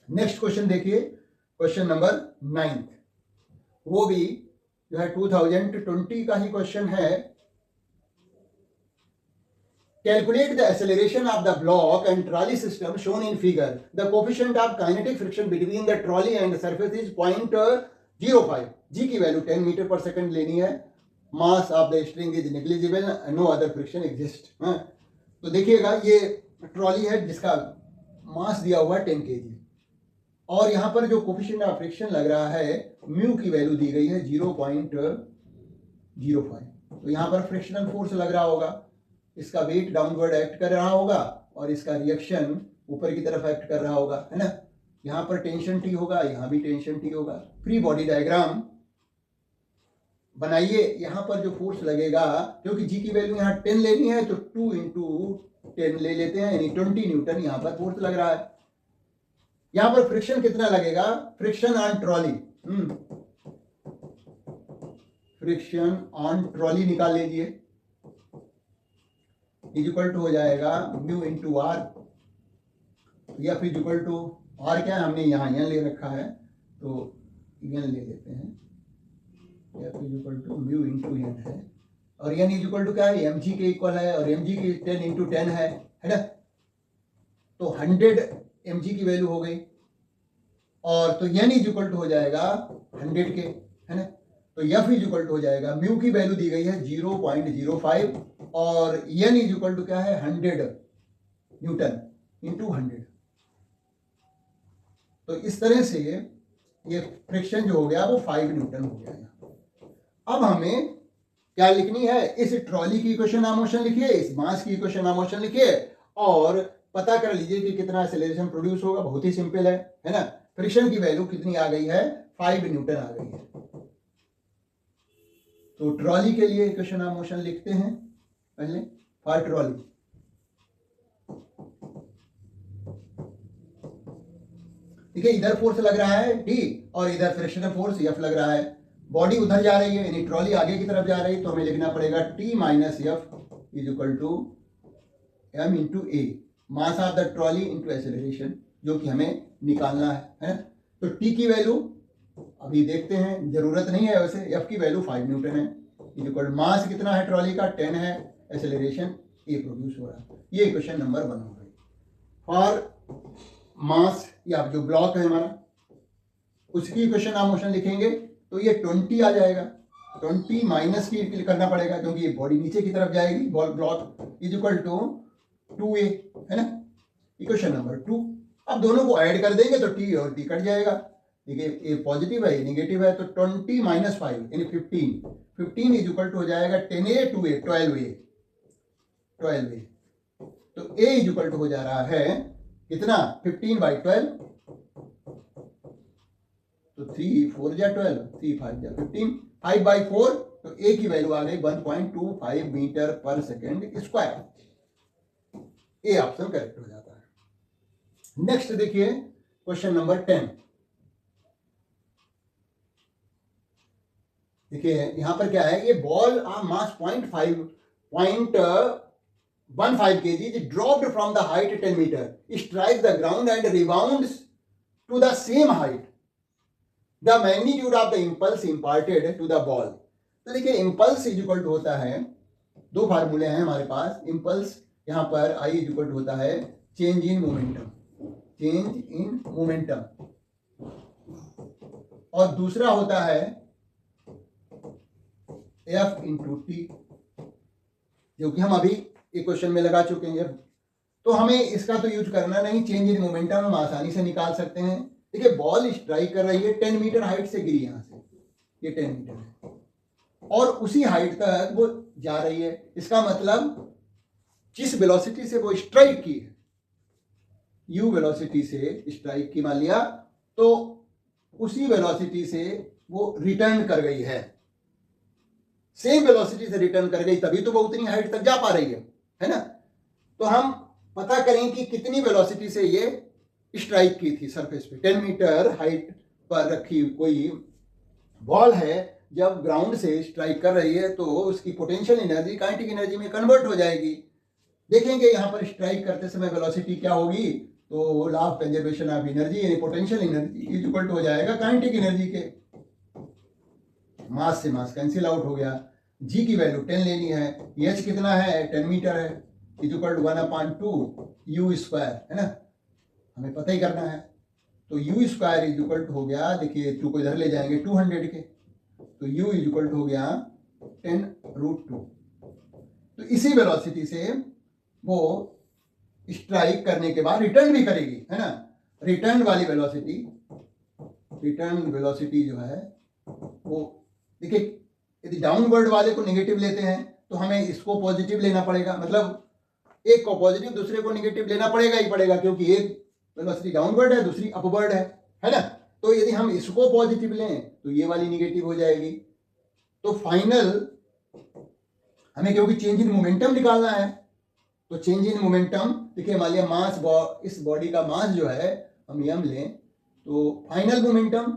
नेक्स्ट क्वेश्चन देखिए, क्वेश्चन नंबर 9, वो भी जो है 2020 का ही क्वेश्चन है। Calculate the acceleration of the block and trolley system shown in figure. The coefficient of kinetic friction between the trolley and the surface is 0.05. G की वैल्यू 10 मीटर पर सेकंड लेनी है। Mass of the string is negligible, no other friction exists. तो देखिएगा ये ट्रॉली है जिसका मास दिया हुआ है 10 kg, और यहाँ पर जो कोफिशिएंट ऑफ फ्रिक्शन लग रहा है म्यू की वैल्यू दी गई है 0.05। तो यहाँ पर फ्रिक्शनल फोर्स लग रहा होगा, इसका वेट डाउनवर्ड एक्ट कर रहा होगा और इसका रिएक्शन ऊपर की तरफ एक्ट कर रहा होगा, है ना। यहाँ पर टेंशन टी होगा, यहाँ भी टेंशन टी होगा। फ्री बॉडी डायग्राम बनाइए। यहाँ पर जो फोर्स लगेगा, क्योंकि जी की वैल्यू यहाँ 10 लेनी है तो 2 इंटू 10 ले लेते हैं, यानी 20 न्यूटन यहाँ पर फोर्स लग रहा है। यहाँ पर फ्रिक्शन कितना लगेगा, friction on trolley, friction on trolley निकाल लीजिए, इज इक्वल टू हो जाएगा म्यू इंटू आर, या फिर इक्वल टू आर क्या है, हमने यहाँ एन ले रखा है तो एन ले लेते हैं, या फिर equal to mu into N है, और एन इज इक्वल टू क्या है, एम जी के इक्वल है, और एम जी की 10 इंटू 10 है ना। तो 100 mg की वैल्यू हो गई, और तो n इज इक्वल टू हो जाएगा 100 के, है ना। तो f इज इक्वल टू हो जाएगा, म्यू की वैल्यू दी गई है 0.05 और n इज इक्वल टू क्या है 100 न्यूटन इंटू 100। तो इस तरह से ये फ्रिक्शन जो हो गया वो 5 न्यूटन हो गया। अब हमें क्या लिखनी है, इस ट्रॉली की इक्वेशन ऑफ मोशन लिखिए, इस मास की इक्वेशन ऑफ मोशन लिखिए और पता कर लीजिए कि कितना एक्सेलरेशन प्रोड्यूस होगा। बहुत ही सिंपल है ना। फ्रिक्शन की वैल्यू कितनी आ गई है, 5 न्यूटन आ गई है। तो ट्रॉली के लिए इक्वेशन ऑफ मोशन लिखते हैं पहले फॉर ट्रॉली। देखिए इधर फोर्स लग रहा है D और इधर फ्रिक्शनल फोर्स F लग रहा है। बॉडी उधर जा रही है यानी ट्रॉली आगे की तरफ जा रही है, तो हमें लिखना पड़ेगा T minus F is equal to M into A, mass of the trolley into acceleration, जो कि हमें निकालना है ना। तो T की वैल्यू अभी देखते हैं, जरूरत नहीं है वैसे। F की वैल्यू 5 न्यूटन है, इज इक्वल मास कितना है ट्रॉली का 10 है, एक्सेलरेशन A प्रोड्यूस हो रहा है। ये क्वेश्चन नंबर 1 हो गई। फॉर मास या जो ब्लॉक है हमारा उसकी इक्वेशन ऑफ मोशन लिखेंगे तो ये 20 आ जाएगा। 20 माइनस की करना पड़ेगा क्योंकि ये बॉडी नीचे की तरफ जाएगी। Ball block is equal to 2a, है ना, इक्वेशन नंबर 2। अब दोनों को ऐड कर देंगे तो t और t कट जाएगा। देखिए ये पॉजिटिव है ये निगेटिव है, तो 20 माइनस 5 यानी 15 इज इक्वल टू हो जाएगा 10a 2a 12a। तो a इज इक्वल टू हो जा रहा है कितना 15/12, तो 3 4 जा 12, 3 5 जा 15, 5/4, तो a की वैल्यू आ गई 1.25 metre per second square. A option correct हो जाता है। नेक्स्ट देखिए क्वेश्चन नंबर 10। देखिए यहां पर क्या है, ये ball of mass 0.15 kg dropped from the height 10 meter, strike the ground and rebounds to the same height. The magnitude of the impulse imparted to the ball. तो देखिए इम्पल्स इज इक्वल टू होता है, दो फार्मूले हैं हमारे पास। इम्पल्स यहां पर I इज इक्वल टू होता है चेंज इन मोमेंटम, और दूसरा होता है F इंटू टी, जो कि हम अभी इक्वेशन में लगा चुके हैं। तो हमें इसका तो यूज करना नहीं, चेंज इन मोमेंटम हम आसानी से निकाल सकते हैं। देखिए बॉल स्ट्राइक कर रही है 10 मीटर हाइट से गिरी, यहां से ये 10 मीटर है और उसी हाइट तक वो जा रही है। इसका मतलब जिस वेलोसिटी से वो स्ट्राइक की है, u वेलोसिटी से स्ट्राइक की मान लिया, तो उसी वेलोसिटी से वो रिटर्न कर गई है। सेम वेलोसिटी से रिटर्न कर गई तभी तो वो उतनी हाइट तक जा पा रही है ना। तो हम पता करें कि कितनी वेलोसिटी से ये स्ट्राइक की थी सरफेस पे। 10 मीटर हाइट पर रखी कोई बॉल है, जब ग्राउंड से स्ट्राइक कर रही है तो उसकी पोटेंशियल एनर्जी काइनेटिक एनर्जी में कन्वर्ट हो जाएगी। देखेंगे यहाँ पर स्ट्राइक करते समय वेलोसिटी क्या होगी, तो law of conservation of energy यानी potential energy is equal to हो जाएगा काइनेटिक एनर्जी के। मास से मास कैंसिल आउट हो गया। जी की वैल्यू 10 लेनी है, एच कितना है 10 मीटर है, is equal to 1/2 u square, है ना, हमें पता ही करना है। तो u square is equal to हो गया, देखिए 2 को इधर ले जाएंगे 200 के, तो यू इज इक्वल टू हो गया 10√2। तो इसी वेलोसिटी से वो स्ट्राइक करने के बाद रिटर्न भी करेगी, है ना। रिटर्न वेलोसिटी जो है वो देखिए, यदि डाउनवर्ड वाले को नेगेटिव लेते हैं तो हमें इसको पॉजिटिव लेना पड़ेगा, मतलब एक को पॉजिटिव दूसरे को नेगेटिव लेना पड़ेगा ही पड़ेगा, क्योंकि एक वेलोसिटी डाउनवर्ड है दूसरी अपवर्ड है ना। तो यदि हम इसको पॉजिटिव लें तो ये वाली नेगेटिव हो जाएगी। तो फाइनल हमें क्योंकि चेंज इन मोमेंटम निकालना है, तो चेंज इन मोमेंटम देखिए मान लिया मास, इस बॉडी का मास जो है हम m लें, तो फाइनल मोमेंटम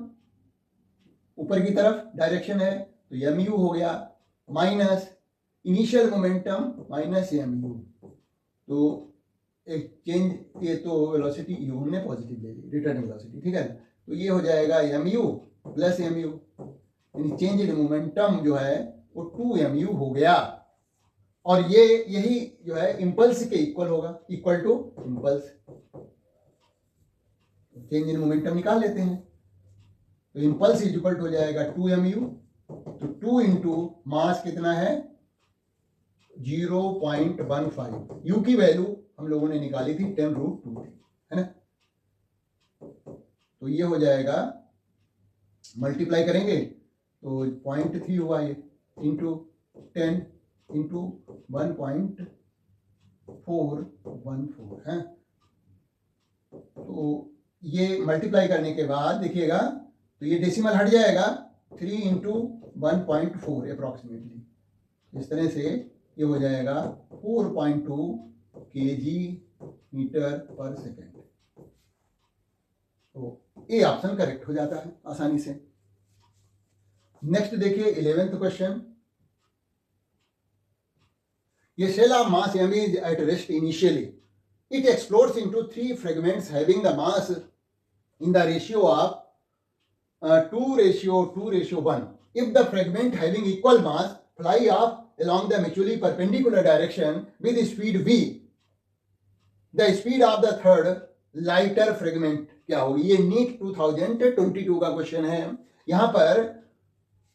ऊपर की तरफ डायरेक्शन है तो mu हो गया, minus initial momentum minus mu। तो एक चेंज, ये तो वेलोसिटी u हमने पॉजिटिव ले ली, रिटर्न वेलोसिटी, ठीक है। तो ये हो जाएगा mu प्लस mu, यानी चेंज इन मोमेंटम जो है वो 2mu हो गया। और ये यही जो है इंपल्स के इक्वल होगा, equal to impulse. Change in momentum निकाल लेते हैं। तो इम्पल्स इज इक्वल टू हो जाएगा 2mu, तो 2 इंटू मास कितना है 0.15, u की वैल्यू हम लोगों ने निकाली थी 10√2 है ना। तो ये हो जाएगा, मल्टीप्लाई करेंगे तो 0.3 हुआ ये, इंटू 10 इंटू 1.414 है। तो ये मल्टीप्लाई करने के बाद देखिएगा तो ये डेसिमल हट जाएगा, 3 इंटू 1.4 अप्रॉक्सीमेटली, इस तरह से ये हो जाएगा 4.2 kg मीटर पर सेकेंड। तो ए ऑप्शन करेक्ट हो जाता है आसानी से। नेक्स्ट देखिए 11th क्वेश्चन। ये shell of mass m is at rest initially. It explodes into 3 fragments having the mass in the ratio of 2:2:1. If the fragment having equal mass fly off along the mutually perpendicular direction with speed v, the speed of the third lighter fragment क्या होगी? ये नीट 2022 का क्वेश्चन है। यहां पर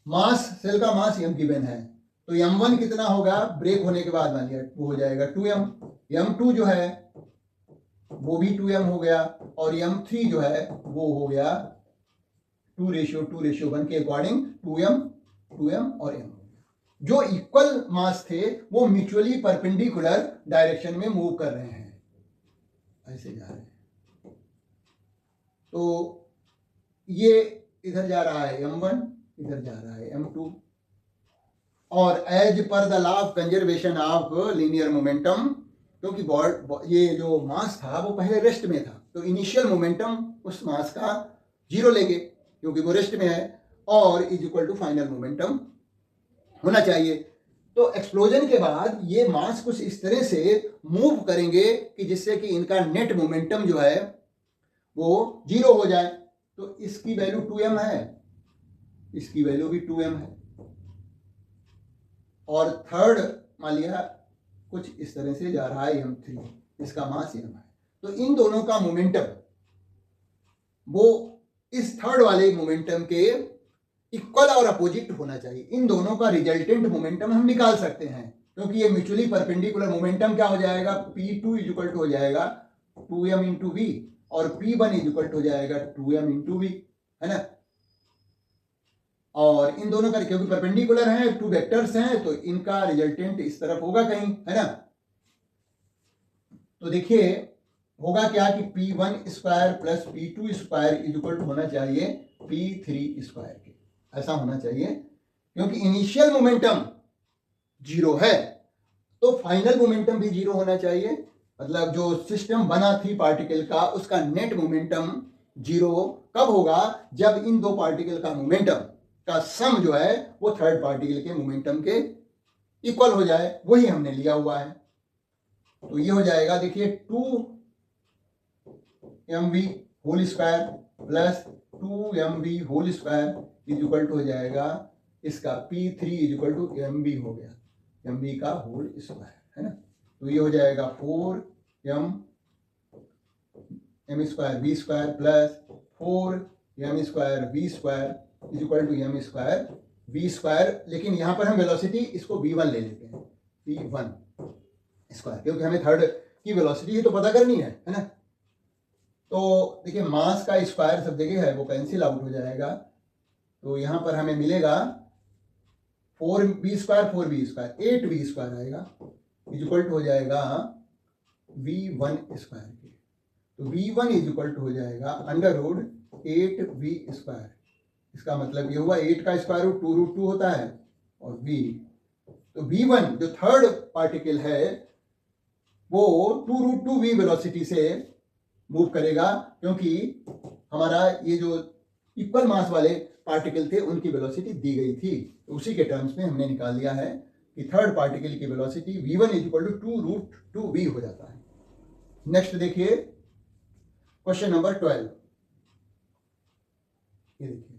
मास, सेल का मास m गिवन है, तो m1 कितना होगा ब्रेक होने के बाद मान लिया, वो हो जाएगा 2m, m2 जो है वो भी 2m हो गया, और m3 जो है वो हो गया 2:2:1 के अकॉर्डिंग 2m और m। जो इक्वल मास थे वो म्यूचुअली परपेंडिकुलर डायरेक्शन में मूव कर रहे हैं, ऐसे जा रहे हैं। तो ये इधर जा रहा है m1, इधर जा रहा है m2, और as per the law of conservation of linear momentum, क्योंकि ये जो मास था वो पहले रेस्ट में था, तो इनिशियल मोमेंटम उस मास का 0 लेंगे क्योंकि वो रेस्ट में है, और is equal to final momentum होना चाहिए। तो एक्सप्लोजन के बाद ये मास कुछ इस तरह से मूव करेंगे कि जिससे कि इनका नेट मोमेंटम जो है वो 0 हो जाए। तो इसकी वैल्यू 2m है, इसकी वैल्यू भी 2m है, और थर्ड मान लिया कुछ इस तरह से जा रहा है m3, इसका मास m है। तो इन दोनों का मोमेंटम वो इस थर्ड वाले मोमेंटम के इक्वल और अपोजिट होना चाहिए। इन दोनों का रिजल्टेंट मोमेंटम हम निकाल सकते हैं, क्योंकि ये म्यूचुअली परपेंडिकुलर मोमेंटम क्या हो जाएगा, P2 इज इक्वल टू हो जाएगा 2m इंटू v, और P1 इज इक्वल टू हो जाएगा 2m इंटू v, है ना। और इन दोनों का क्योंकि परपेंडिकुलर है, 2 वेक्टर्स हैं, तो इनका रिजल्टेंट इस तरफ होगा कहीं, है ना। तो देखिए होगा क्या कि P1 square plus P2 square is equal to होना चाहिए P3 स्क्वायर के, ऐसा होना चाहिए, क्योंकि इनिशियल मोमेंटम 0 है तो फाइनल मोमेंटम भी 0 होना चाहिए। मतलब जो सिस्टम बना 3 पार्टिकल का, उसका नेट मोमेंटम 0 कब होगा, जब इन 2 पार्टिकल का मोमेंटम का सम जो है वो थर्ड पार्टिकल के मोमेंटम के इक्वल हो जाए, वही हमने लिया हुआ है। तो ये हो जाएगा, देखिए 2mv whole square plus 2mv whole square is equal to हो जाएगा इसका P3 is equal to mv हो गया, mv का होल स्क्वायर, है ना। तो ये हो जाएगा 4m square v square plus 4m square v square is equal to m square v square. लेकिन यहाँ पर हम वेलोसिटी इसको v1 ले लेते हैं, v1 स्क्वायर, क्योंकि हमें थर्ड की वेलोसिटी ही तो पता करनी है ना। तो देखिए मास का स्क्वायर सब जगह है, वो कैंसिल आउट हो जाएगा। तो यहाँ पर हमें मिलेगा 4b square 4b square 8v square आएगा, इज इक्वल टू हो जाएगा v1 स्क्वायर के। तो v1 इज इक्वल टू हो जाएगा अंडर रूट 8v स्क्वायर। इसका मतलब ये हुआ 8 का स्क्वायर रूट 2√2 होता है, और v, तो v1 जो थर्ड पार्टिकल है वो 2√2v वेलोसिटी से मूव करेगा, क्योंकि हमारा ये जो इक्वल मास वाले पार्टिकल थे उनकी वेलोसिटी दी गई थी। तो उसी के टर्म्स में हमने निकाल लिया है कि थर्ड पार्टिकल की velocity v1 is equal to 2√2v हो जाता है। नेक्स्ट देखिए क्वेश्चन नंबर 12, ये देखिए,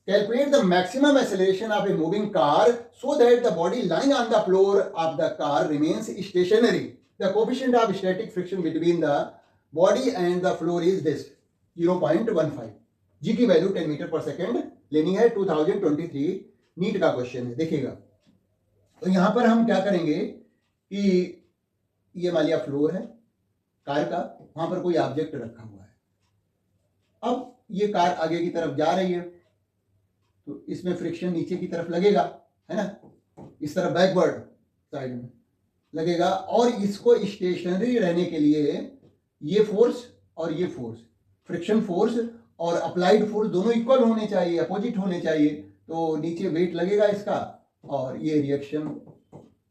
calculate the maximum acceleration of a moving car so that the body lying on the floor of the car remains stationery. The coefficient of static friction between the body and the floor is this. 0.15। जी की वैल्यू 10 मीटर पर सेकेंड लेनी है। 2023 नीट का क्वेश्चन है, देखिएगा। तो यहां पर हम क्या करेंगे कि ये मान लिया फ्लोर है कार का, वहां पर कोई ऑब्जेक्ट रखा हुआ है। अब ये कार आगे की तरफ जा रही है तो इसमें फ्रिक्शन नीचे की तरफ लगेगा, है ना, इस तरफ बैकवर्ड साइड में लगेगा। और इसको स्टेशनरी रहने के लिए ये फोर्स और ये फोर्स, फ्रिक्शन फोर्स और अप्लाइड फोर्स दोनों इक्वल होने चाहिए, अपोजिट होने चाहिए। तो नीचे वेट लगेगा इसका और ये रिएक्शन,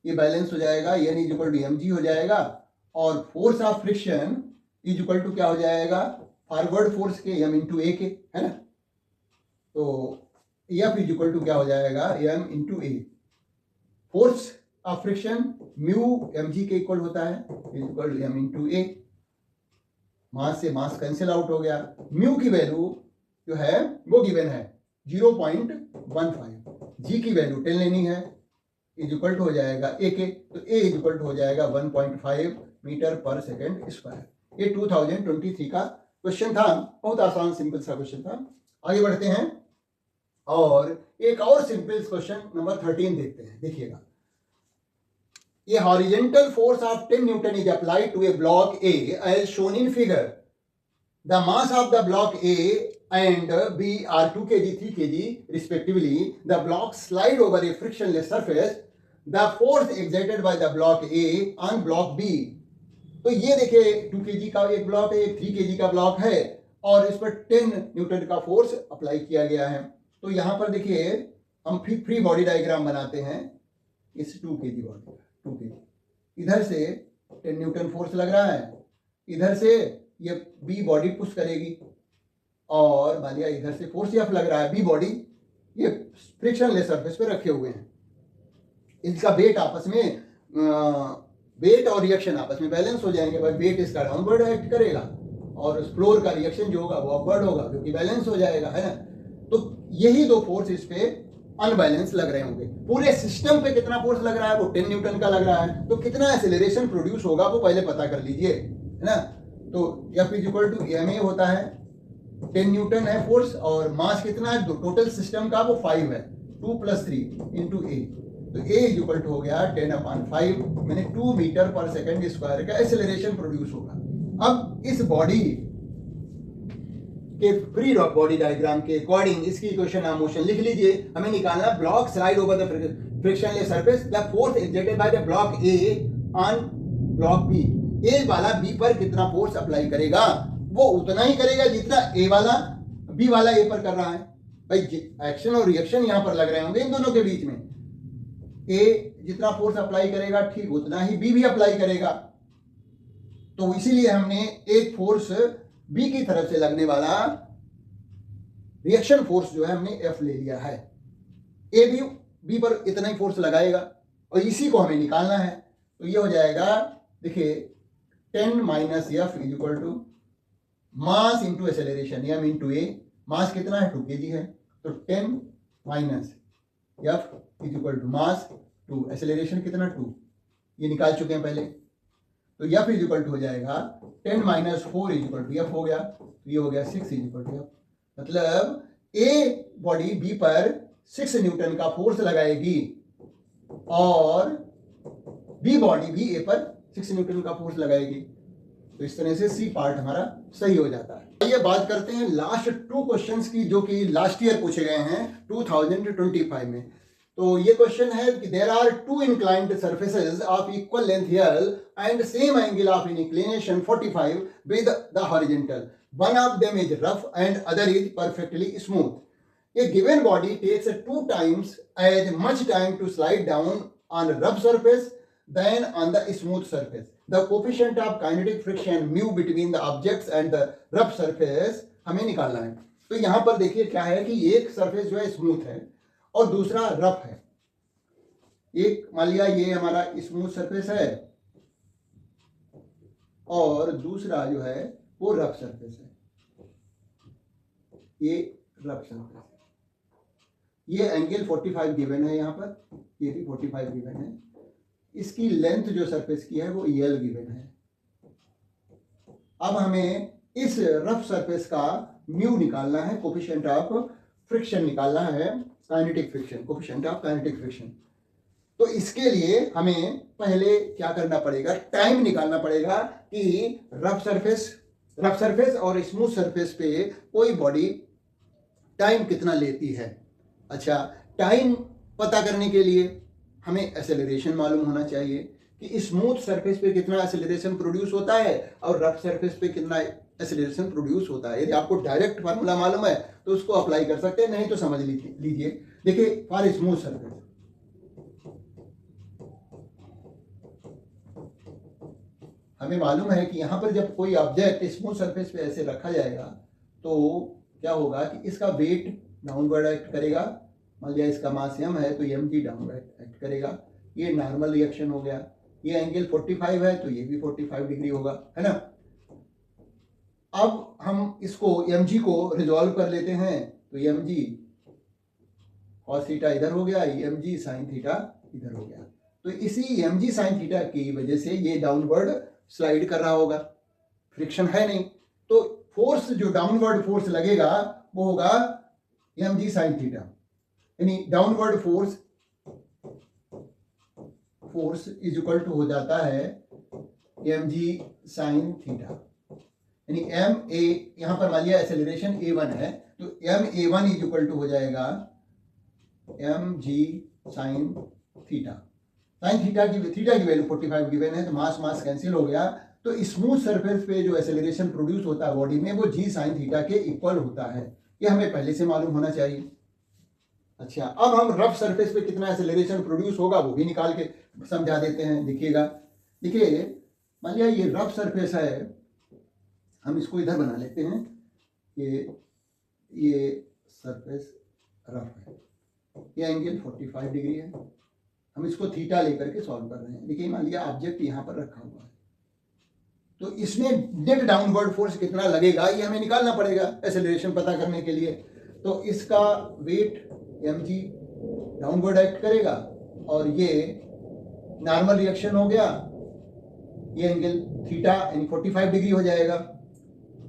ये बैलेंस हो जाएगा, N is equal to M G हो जाएगा। और force of friction is equal to क्या हो जाएगा, फॉरवर्ड फोर्स के एम इंटू ए के, है ना। तो एफ इज इक्वल टू क्या हो जाएगा, M into A. Force of friction mu M G के इक्वल होता है, is equal to M into A. Mass से मास कैंसिल आउट हो गया। म्यू की वैल्यू जो है वो गिवन है 0.15। जी की वैल्यू 10 लेनी है, इज इक्वल टू हो जाएगा ए के। तो ए इज इक्वल टू हो जाएगा 1.5 मीटर पर सेकेंड स्क्वायर। ये 2023 का क्वेश्चन था, बहुत आसान सिंपल सा क्वेश्चन था। आगे बढ़ते हैं और एक और सिंपल क्वेश्चन नंबर 13 देखते हैं, देखिएगा। A horizontal force of 10 Newton is applied to a block A as shown in figure. The mass of the block A and B are 2 kg, 3 kg respectively. The blocks slide over a frictionless surface. The force exerted by the block A on block B. तो ये देखिए 2 kg का एक ब्लॉक है, एक 3 kg का ब्लॉक है और इस पर 10 न्यूटन का फोर्स अप्लाई किया गया है। तो यहाँ पर देखिए हम फ्री बॉडी डायग्राम बनाते हैं इस 2 kg बॉडी का। 2 kg, इधर से 10 न्यूटन फोर्स लग रहा है, इधर से ये बी बॉडी पुश करेगी और मान लिया इधर से फोर्स एफ लग रहा है। बी बॉडी ये फ्रिक्शनलेस सरफेस पे रखे हुए हैं, इनका वेट आपस में वेट और रिएक्शन आपस में बैलेंस हो जाएंगे। भाई वेट इसका डाउनवर्ड एक्ट करेगा और उस फ्लोर का रिएक्शन जो होगा वो अपवर्ड होगा, क्योंकि बैलेंस हो जाएगा, है ना। तो यही दो फोर्स इस पे अनबैलेंस लग रहे होंगे। पूरे सिस्टम पे कितना फोर्स लग रहा है, वो 10 न्यूटन का लग रहा है। तो कितना एक्सेलरेशन प्रोड्यूस होगा वो पहले पता कर लीजिए, है ना। तो F is equal to M A होता है, 10 न्यूटन है फोर्स और मास कितना है, टोटल सिस्टम का वो 5 है, 2 + 3 इंटू ए। तो ए इज इक्वल टू हो गया 10/5, मैंने 2 मीटर पर सेकेंड स्क्वायर का एक्सेलरेशन प्रोड्यूस होगा। अब इस बॉडी के फ्री बॉडी डायग्राम के अकॉर्डिंग इसकी इक्वेशन ऑफ मोशन लिख लीजिए। हमें निकालना block slide over the frictionless surface, the force exerted by the block A on block B. A वाला बी पर कितना फोर्स अप्लाई करेगा, वो उतना ही करेगा जितना ए वाला बी वाला ए पर कर रहा है। भाई एक्शन और रिएक्शन यहां पर लग रहे होंगे इन दोनों के बीच में। ए जितना फोर्स अप्लाई करेगा ठीक उतना ही बी भी अप्लाई करेगा। तो इसीलिए हमने एक फोर्स बी की तरफ से लगने वाला रिएक्शन फोर्स जो है हमने एफ ले लिया है। ए भी बी पर इतना ही फोर्स लगाएगा और इसी को हमें निकालना है। तो ये हो जाएगा, देखिए 10 - F is equal to mass into acceleration, M into A. Mass कितना है, 2 kg है, तो 10 - F is equal to mass 2, acceleration कितना 2, ये निकाल चुके हैं पहले। तो एफ इज इक्वल टू हो जाएगा 10 - 4 इज इक्वल टू एफ हो गया, तो ये हो गया 6 इज इक्वल टू एफ। मतलब ए बॉडी बी पर 6 न्यूटन का फोर्स लगाएगी और बी बॉडी भी ए पर 6 न्यूटन का फोर्स लगाएगी। तो इस तरह से सी पार्ट हमारा सही हो जाता है। ये बात करते हैं लास्ट 2 क्वेश्चंस की जो कि लास्ट ईयर पूछे गए हैं 2025 में। तो ये क्वेश्चन है कि there are 2 inclined surfaces of equal length L and same angle of inclination 45 with the horizontal, one of them is rough and other is perfectly smooth. A given body takes 2 times as much time to slide down on a rough surface than on the smooth surface. The coefficient of kinetic friction mu between the objects and the rough surface हमें निकालना है। तो यहां पर देखिए क्या है कि एक सरफेस जो है स्मूथ है और दूसरा रफ है। एक मान लिया ये हमारा स्मूथ सरफेस है और दूसरा जो है वो रफ सरफेस है, ये रफ सरफेस है। ये एंगल 45 गिवन है, यहाँ पर ये भी 45 गिवन है। इसकी लेंथ जो सरफेस की है वो यल गिवन है। अब हमें इस रफ सरफेस का म्यू निकालना है, कोफिशिएंट ऑफ फ्रिक्शन निकालना है, kinetic friction, coefficient of kinetic friction. तो इसके लिए हमें पहले क्या करना पड़ेगा, टाइम निकालना पड़ेगा कि रफ सरफेस और स्मूथ सरफेस पे कोई बॉडी टाइम कितना लेती है। अच्छा, टाइम पता करने के लिए हमें एक्सेलरेशन मालूम होना चाहिए कि स्मूथ सरफेस पे कितना एक्सेलरेशन प्रोड्यूस होता है और रफ सरफेस पे कितना एक्सेलरेशन प्रोड्यूस होता है। यदि आपको डायरेक्ट फार्मूला मालूम है तो उसको अप्लाई कर सकते हैं, नहीं तो समझ लीजिए। देखिए, फॉर स्मूथ सरफेस हमें मालूम है कि यहां पर जब कोई ऑब्जेक्ट स्मूथ सरफेस पे ऐसे रखा जाएगा तो क्या होगा कि इसका वेट डाउनवर्ड एक्ट करेगा। मान लिया इसका मास m है तो mg डाउनवर्ड एक्ट करेगा। ये नॉर्मल रिएक्शन हो गया। ये एंगल 45 है तो ये भी 45 डिग्री होगा, है ना। अब हम इसको mg को रिजॉल्व कर लेते हैं तो mg cos थीटा इधर हो गया, mg sin थीटा इधर हो गया। तो इसी mg sin थीटा की वजह से ये डाउनवर्ड स्लाइड कर रहा होगा, फ्रिक्शन है नहीं, तो फोर्स जो डाउनवर्ड फोर्स लगेगा वो होगा mg sin थीटा, यानी downward force is equal to हो जाता है mg sin थीटा, यानी m a, यहां पर मान लिया एक्सेलरेशन a1 है तो m a1 is equal to हो जाएगा mg sin theta. Sine theta की वैल्यू 45 गिवन है तो मास कैंसिल हो गया। तो स्मूथ सरफेस पे जो एक्सेलरेशन प्रोड्यूस होता है बॉडी में वो g sin थीटा के इक्वल होता है। ये हमें पहले से मालूम होना चाहिए। अच्छा, अब हम रफ सरफेस पे कितना एक्सेलरेशन प्रोड्यूस होगा वो भी निकाल के समझा देते हैं। देखिएगा, देखिए मान लिया ये रफ सरफेस है, हम इसको इधर बना लेते हैं। ये सरफेस रफ है, ये एंगल 45 डिग्री है, हम इसको थीटा लेकर के सॉल्व कर रहे हैं। देखिए मान लिया ऑब्जेक्ट यहाँ पर रखा हुआ है तो इसमें नेट डाउनवर्ड फोर्स कितना लगेगा ये हमें निकालना पड़ेगा एक्सेलरेशन पता करने के लिए। तो इसका वेट mg डाउनवर्ड एक्ट करेगा और ये नॉर्मल रिएक्शन हो गया, ये एंगल थीटा यानी 45 डिग्री हो जाएगा।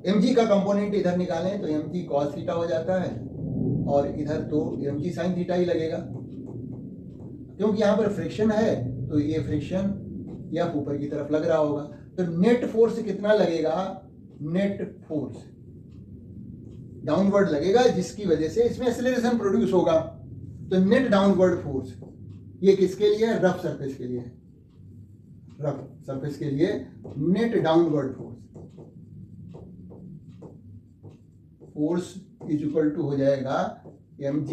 mg का कंपोनेंट इधर निकालें तो mg cos थीटा हो जाता है और इधर तो mg sin थीटा ही लगेगा, क्योंकि यहाँ पर फ्रिक्शन है तो ये फ्रिक्शन या ऊपर की तरफ लग रहा होगा। तो नेट फोर्स कितना लगेगा, नेट फोर्स डाउनवर्ड लगेगा जिसकी वजह से इसमें एक्सेलरेशन प्रोड्यूस होगा। तो नेट डाउनवर्ड फोर्स ये किसके लिए है, रफ सरफेस के लिए है। रफ सरफेस के लिए net downward force is equal to हो जाएगा mg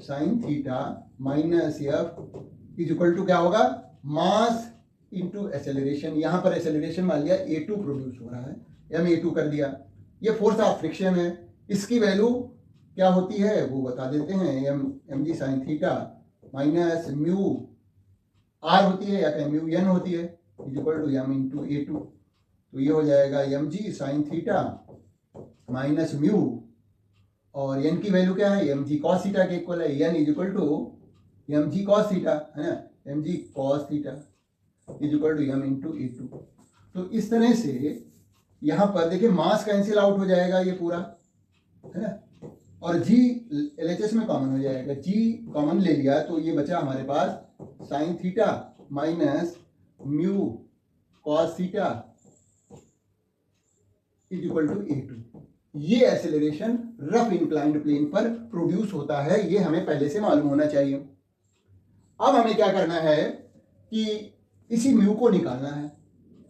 sin theta minus f is equal to क्या होगा, मास इंटू एक्सेलरेशन। यहां पर एक्सेलरेशन मान लिया a2 प्रोड्यूस हो रहा है, ma2 कर दिया। ये फोर्स ऑफ फ्रिक्शन है, इसकी वैल्यू क्या होती है वो बता देते हैं। mg sin theta minus mu r होती है या कहीं म्यू n होती है is equal to m into a2। तो ये हो जाएगा mg sin theta minus mu और n की वैल्यू क्या है, mg cos थीटा के इक्वल है। n is equal to mg cos theta, है ना, mg cos theta is equal to m into a2। तो इस तरह से यहाँ पर देखिए मास कैंसिल आउट हो जाएगा ये पूरा, है ना, और g LHS में कॉमन हो जाएगा। g कॉमन ले लिया तो ये बचा हमारे पास sine theta minus mu cos theta is equal to a2। ये एक्सेलरेशन रफ इंक्लाइंड प्लेन पर प्रोड्यूस होता है, ये हमें पहले से मालूम होना चाहिए। अब हमें क्या करना है कि इसी म्यू को निकालना है।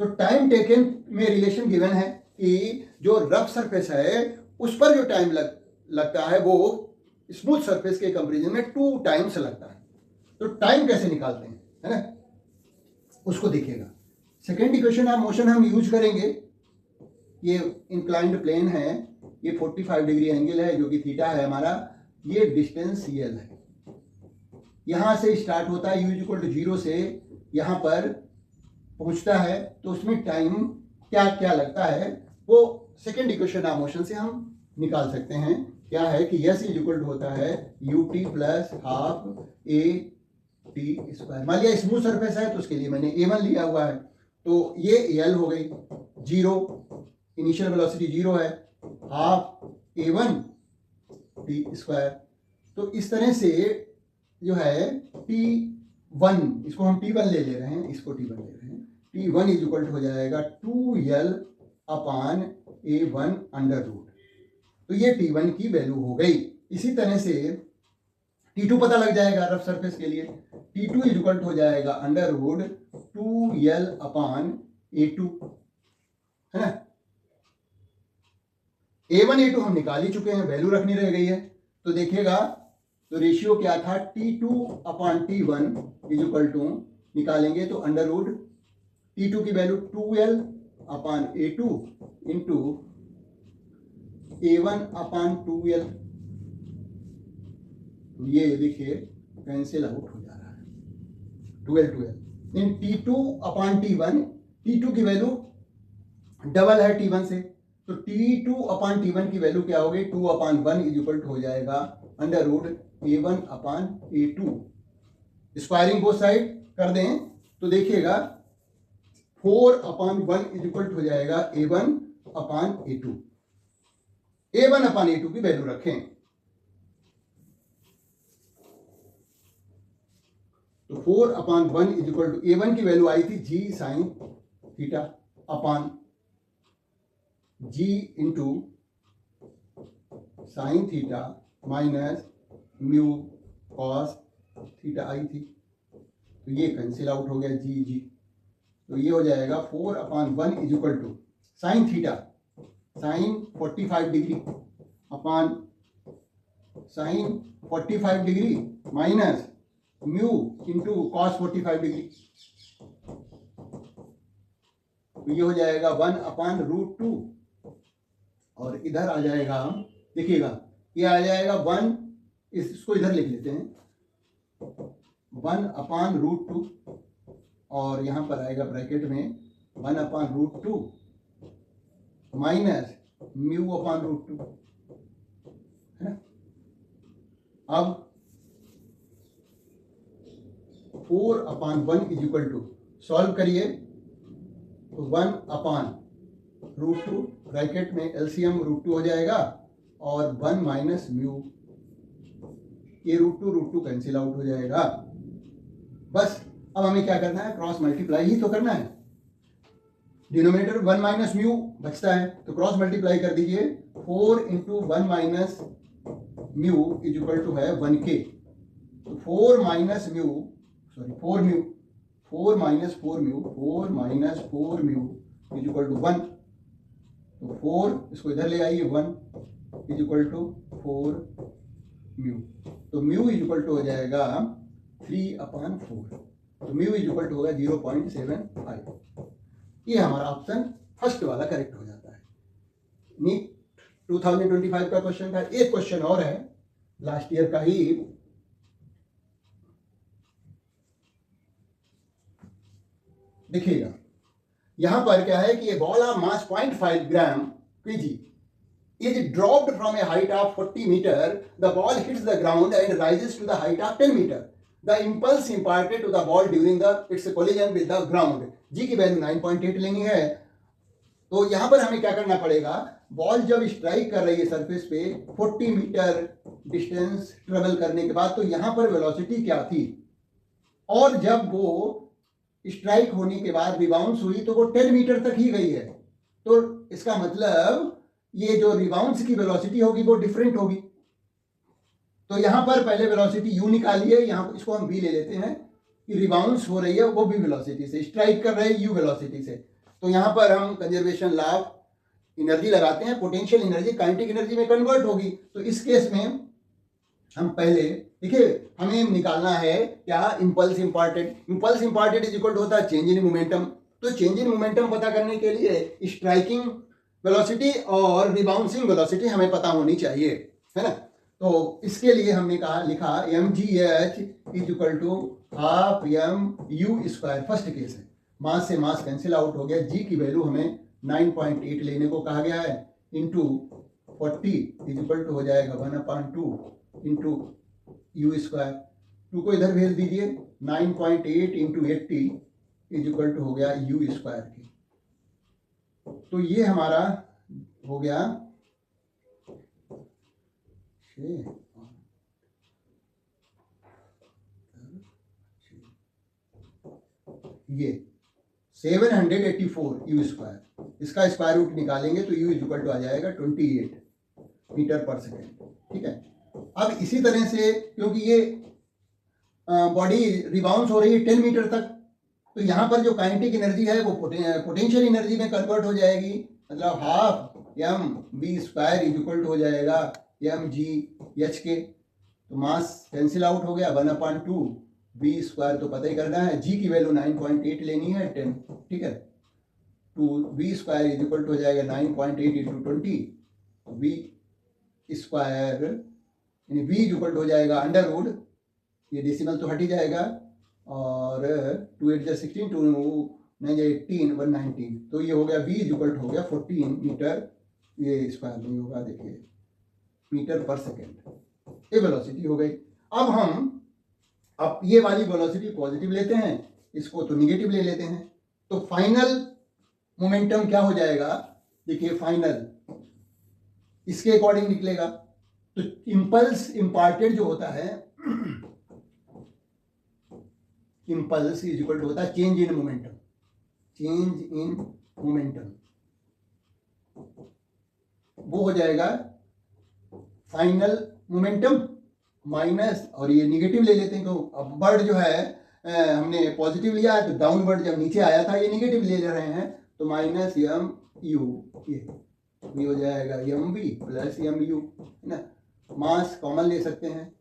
तो टाइम टेकन में रिलेशन गिवन है कि जो रफ सरफेस है उस पर जो टाइम लगता है वो स्मूथ सरफेस के कंपैरिजन में 2 टाइम्स लगता है। तो टाइम कैसे निकालते हैं, है ना, उसको देखिएगा। सेकेंड इक्वेशन ऑफ मोशन हम यूज करेंगे। ये इंक्लाइंड प्लेन है, ये 45 डिग्री एंगल है जो कि थीटा है हमारा, ये डिस्टेंस CL है। यहां से स्टार्ट होता है u इक्वल टू 0 से यहां पर पहुंचता है, तो उसमें टाइम क्या क्या लगता है वो सेकेंड इक्वेशन ऑफ मोशन से हम निकाल सकते हैं। क्या है कि s इज इक्वल टू होता है ut plus half a t square. मान लिया स्मूथ सरफेस है तो उसके लिए मैंने a1 लिया हुआ है, तो ये l हो गई 0, इनिशियल वेलोसिटी 0 है, हाफ a1 टी स्क्वायर। तो इस तरह से जो है t1, इसको हम t1 ले रहे हैं, इसको t1 ले रहे हैं, t1 इज इक्वल टू हो जाएगा 2l अपान a1 अंडर रूट। तो ये t1 की वैल्यू हो गई। इसी तरह से t2 पता लग जाएगा रफ सरफेस के लिए, t2 इज इक्वल टू हो जाएगा अंडर रूट 2l अपान a2, है ना। a1 a2 हम निकाल ही चुके हैं, वैल्यू रखनी रह गई है। तो देखिएगा, तो रेशियो क्या था, t2 upon t1 is equal to, निकालेंगे तो अंडर रूट t2 की वैल्यू 2l अपान a2 इंटू a1 अपान 2l। ये देखिए कैंसिल आउट हो जा रहा है, 12 इन t2 अपान t1, t2 की वैल्यू डबल है t1 से, तो t2 अपान t1 की वैल्यू क्या होगी, 2 अपान 1 इज इक्वल टू हो जाएगा अंडर रूट a1 अपान a2। स्क्वायरिंग बोथ साइड कर दें तो देखिएगा 4 अपान 1 इज इक्वल टू हो जाएगा a1 अपान a2। a1 अपान a2 की वैल्यू रखें तो 4 upon 1 is equal to, a1 की वैल्यू आई थी g sine theta upon g into sine theta minus mu cos theta आई थी। तो ये कैंसिल आउट हो गया जी। तो ये हो जाएगा 4 upon 1 is equal to sine theta, sine 45 degree upon sine 45 degree minus mu into cos 45 degree. तो ये हो जाएगा 1 अपान रूट 2, और इधर आ जाएगा, देखिएगा ये आ जाएगा 1, इसको इधर लिख लेते हैं 1 अपान रूट 2, और यहां पर आएगा ब्रैकेट में 1 upon root 2 minus mu upon root 2, है ना। अब 4 upon 1 is equal to, solve करिए तो 1 अपान रूट 2 ब्रैकेट में एलसीएम रूट 2 हो जाएगा, और 1 माइनस म्यू, ये रूट टू कैंसिल आउट हो जाएगा। बस अब हमें क्या करना है, क्रॉस मल्टीप्लाई ही तो करना है। डिनोमिनेटर 1 माइनस म्यू बचता है तो क्रॉस मल्टीप्लाई कर दीजिए, 4 into 1 minus mu is equal to है 1k। तो 4 minus mu, sorry 4 mu, 4 minus 4 mu, 4 minus 4 mu is equal to 1। तो 4 इसको इधर ले आइए, 1 इज इक्वल टू 4 म्यू। तो म्यू इज इक्वल टू हो जाएगा 3 अपान 4, तो म्यू इज इक्वल टू होगा 0.75। ये हमारा ऑप्शन फर्स्ट वाला करेक्ट हो जाता है। नीट 2025 का क्वेश्चन था। एक क्वेश्चन और है लास्ट ईयर का ही, देखिएगा यहां पर क्या है कि ये ball of mass 0.5 gram kg is dropped from a height of 40 meter. The ball hits the ground and rises to the height of 10 meter. The impulse imparted to the ball during its collision with the ground. G की वैल्यू 9.8 लेनी है। तो यहां पर हमें क्या करना पड़ेगा, बॉल जब स्ट्राइक कर रही है सरफेस पे 40 मीटर डिस्टेंस ट्रेवल करने के बाद, तो यहां पर वेलोसिटी क्या थी, और जब वो स्ट्राइक होने के बाद रिबाउंस हुई तो वो 10 मीटर तक ही गई है। तो इसका मतलब ये जो रिबाउंस की वेलोसिटी होगी वो डिफरेंट होगी। तो यहां पर पहले वेलोसिटी यू निकालिए, यहां इसको हम वी ले लेते हैं कि रिबाउंस हो रही है वो भी वेलोसिटी से, स्ट्राइक कर रहे हैं यू वेलोसिटी से। तो यहां पर हम कंजर्वेशन लॉ ऑफ एनर्जी लगाते हैं, पोटेंशियल एनर्जी काइनेटिक एनर्जी में कन्वर्ट होगी। तो इस केस में हम पहले देखिए हमें निकालना है क्या, impulse imparted. Impulse imparted is equal to होता है चेंज इन मोमेंटम। तो चेंज इन मोमेंटम पता करने के लिए स्ट्राइकिंग वेलोसिटी और रिबाउंसिंग वेलोसिटी हमें पता होनी चाहिए, है ना। तो इसके लिए हमने कहा, लिखा mgh is equal to half mu square. First case है, मास से मास कैंसिल आउट हो गया। g की वैल्यू हमें 9.8 लेने को कहा गया है, इंटू 40 इज इक्वल टू हो जाएगा 1/2 इंटू यू स्क्वायर। 2 को इधर भेज दीजिए, 9.8 इंटू 80 इज इक्वल टू हो गया यू स्क्वायर की। तो ये हमारा हो गया ये 784 यू स्क्वायर, इसका स्क्वायर रूट निकालेंगे तो यू इक्वल टू आ जाएगा 28 मीटर पर सेकेंड। ठीक है, अब इसी तरह से क्योंकि ये बॉडी रिबाउंस हो रही है 10 मीटर तक, तो यहाँ पर जो काइनेटिक एनर्जी है वो पोटेंशियल एनर्जी में कन्वर्ट हो जाएगी, मतलब half M B square is equal to हो जाएगा एम जी एच के। तो मास कैंसिल आउट हो गया, 1/2 बी स्क्वायर तो पता ही करना है, जी की वैल्यू 9.8 लेनी है 10। ठीक है, two B square is equal to हो जाएगा 9.8 इंटू 20, बी स्क्वायर यानी बी इज इक्वल टू हो जाएगा अंडर रूट, ये डेसिमल तो हट ही जाएगा, और 2 8 16, 2 9 18 119, तो ये हो गया बी इज इक्वल टू हो गया 14 मीटर, ये स्क्वायर नहीं होगा, देखिए मीटर पर सेकेंड, ये वेलोसिटी हो गई। अब ये वाली वेलोसिटी पॉजिटिव लेते हैं, इसको तो निगेटिव ले लेते हैं, तो फाइनल मोमेंटम क्या हो जाएगा, देखिए फाइनल इसके अकॉर्डिंग निकलेगा। तो इंपल्स इम्पार्टेड जो होता है, इंपल्स इज इक्वल टू होता है change in momentum, change in momentum, वो हो जाएगा फाइनल मोमेंटम माइनस, और ये निगेटिव ले लेते हैं, तो अपवर्ड जो है हमने पॉजिटिव लिया है, तो डाउनवर्ड जब नीचे आया था ये निगेटिव ले रहे हैं, तो माइनस एम यू, ये हो जाएगा M V plus M U, है ना। मास कॉमन ले सकते हैं,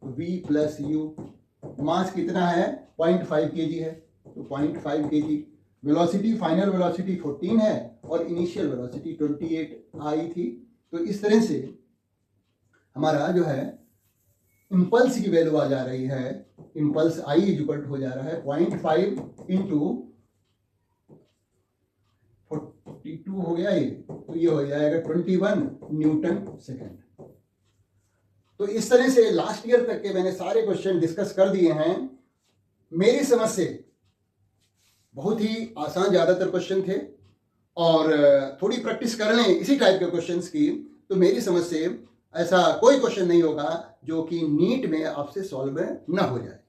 वी प्लस यू, मास कितना है 0.5 kg है, तो 0.5 kg। वेलोसिटी, फाइनल वेलोसिटी 14 है और इनिशियल वेलोसिटी 28 आई थी। तो इस तरह से हमारा जो है इम्पल्स की वैल्यू आ जा रही है, इम्पल्स आई इज इक्वल हो जा रहा है 0.5 इंटू 42 हो गया ये, तो ये हो जाएगा 21 न्यूटन सेकेंड। तो इस तरह से लास्ट ईयर तक के मैंने सारे क्वेश्चन डिस्कस कर दिए हैं। मेरी समझ से बहुत ही आसान ज़्यादातर क्वेश्चन थे, और थोड़ी प्रैक्टिस कर लें इसी टाइप के क्वेश्चंस की, तो मेरी समझ से ऐसा कोई क्वेश्चन नहीं होगा जो कि नीट में आपसे सॉल्व ना हो जाए।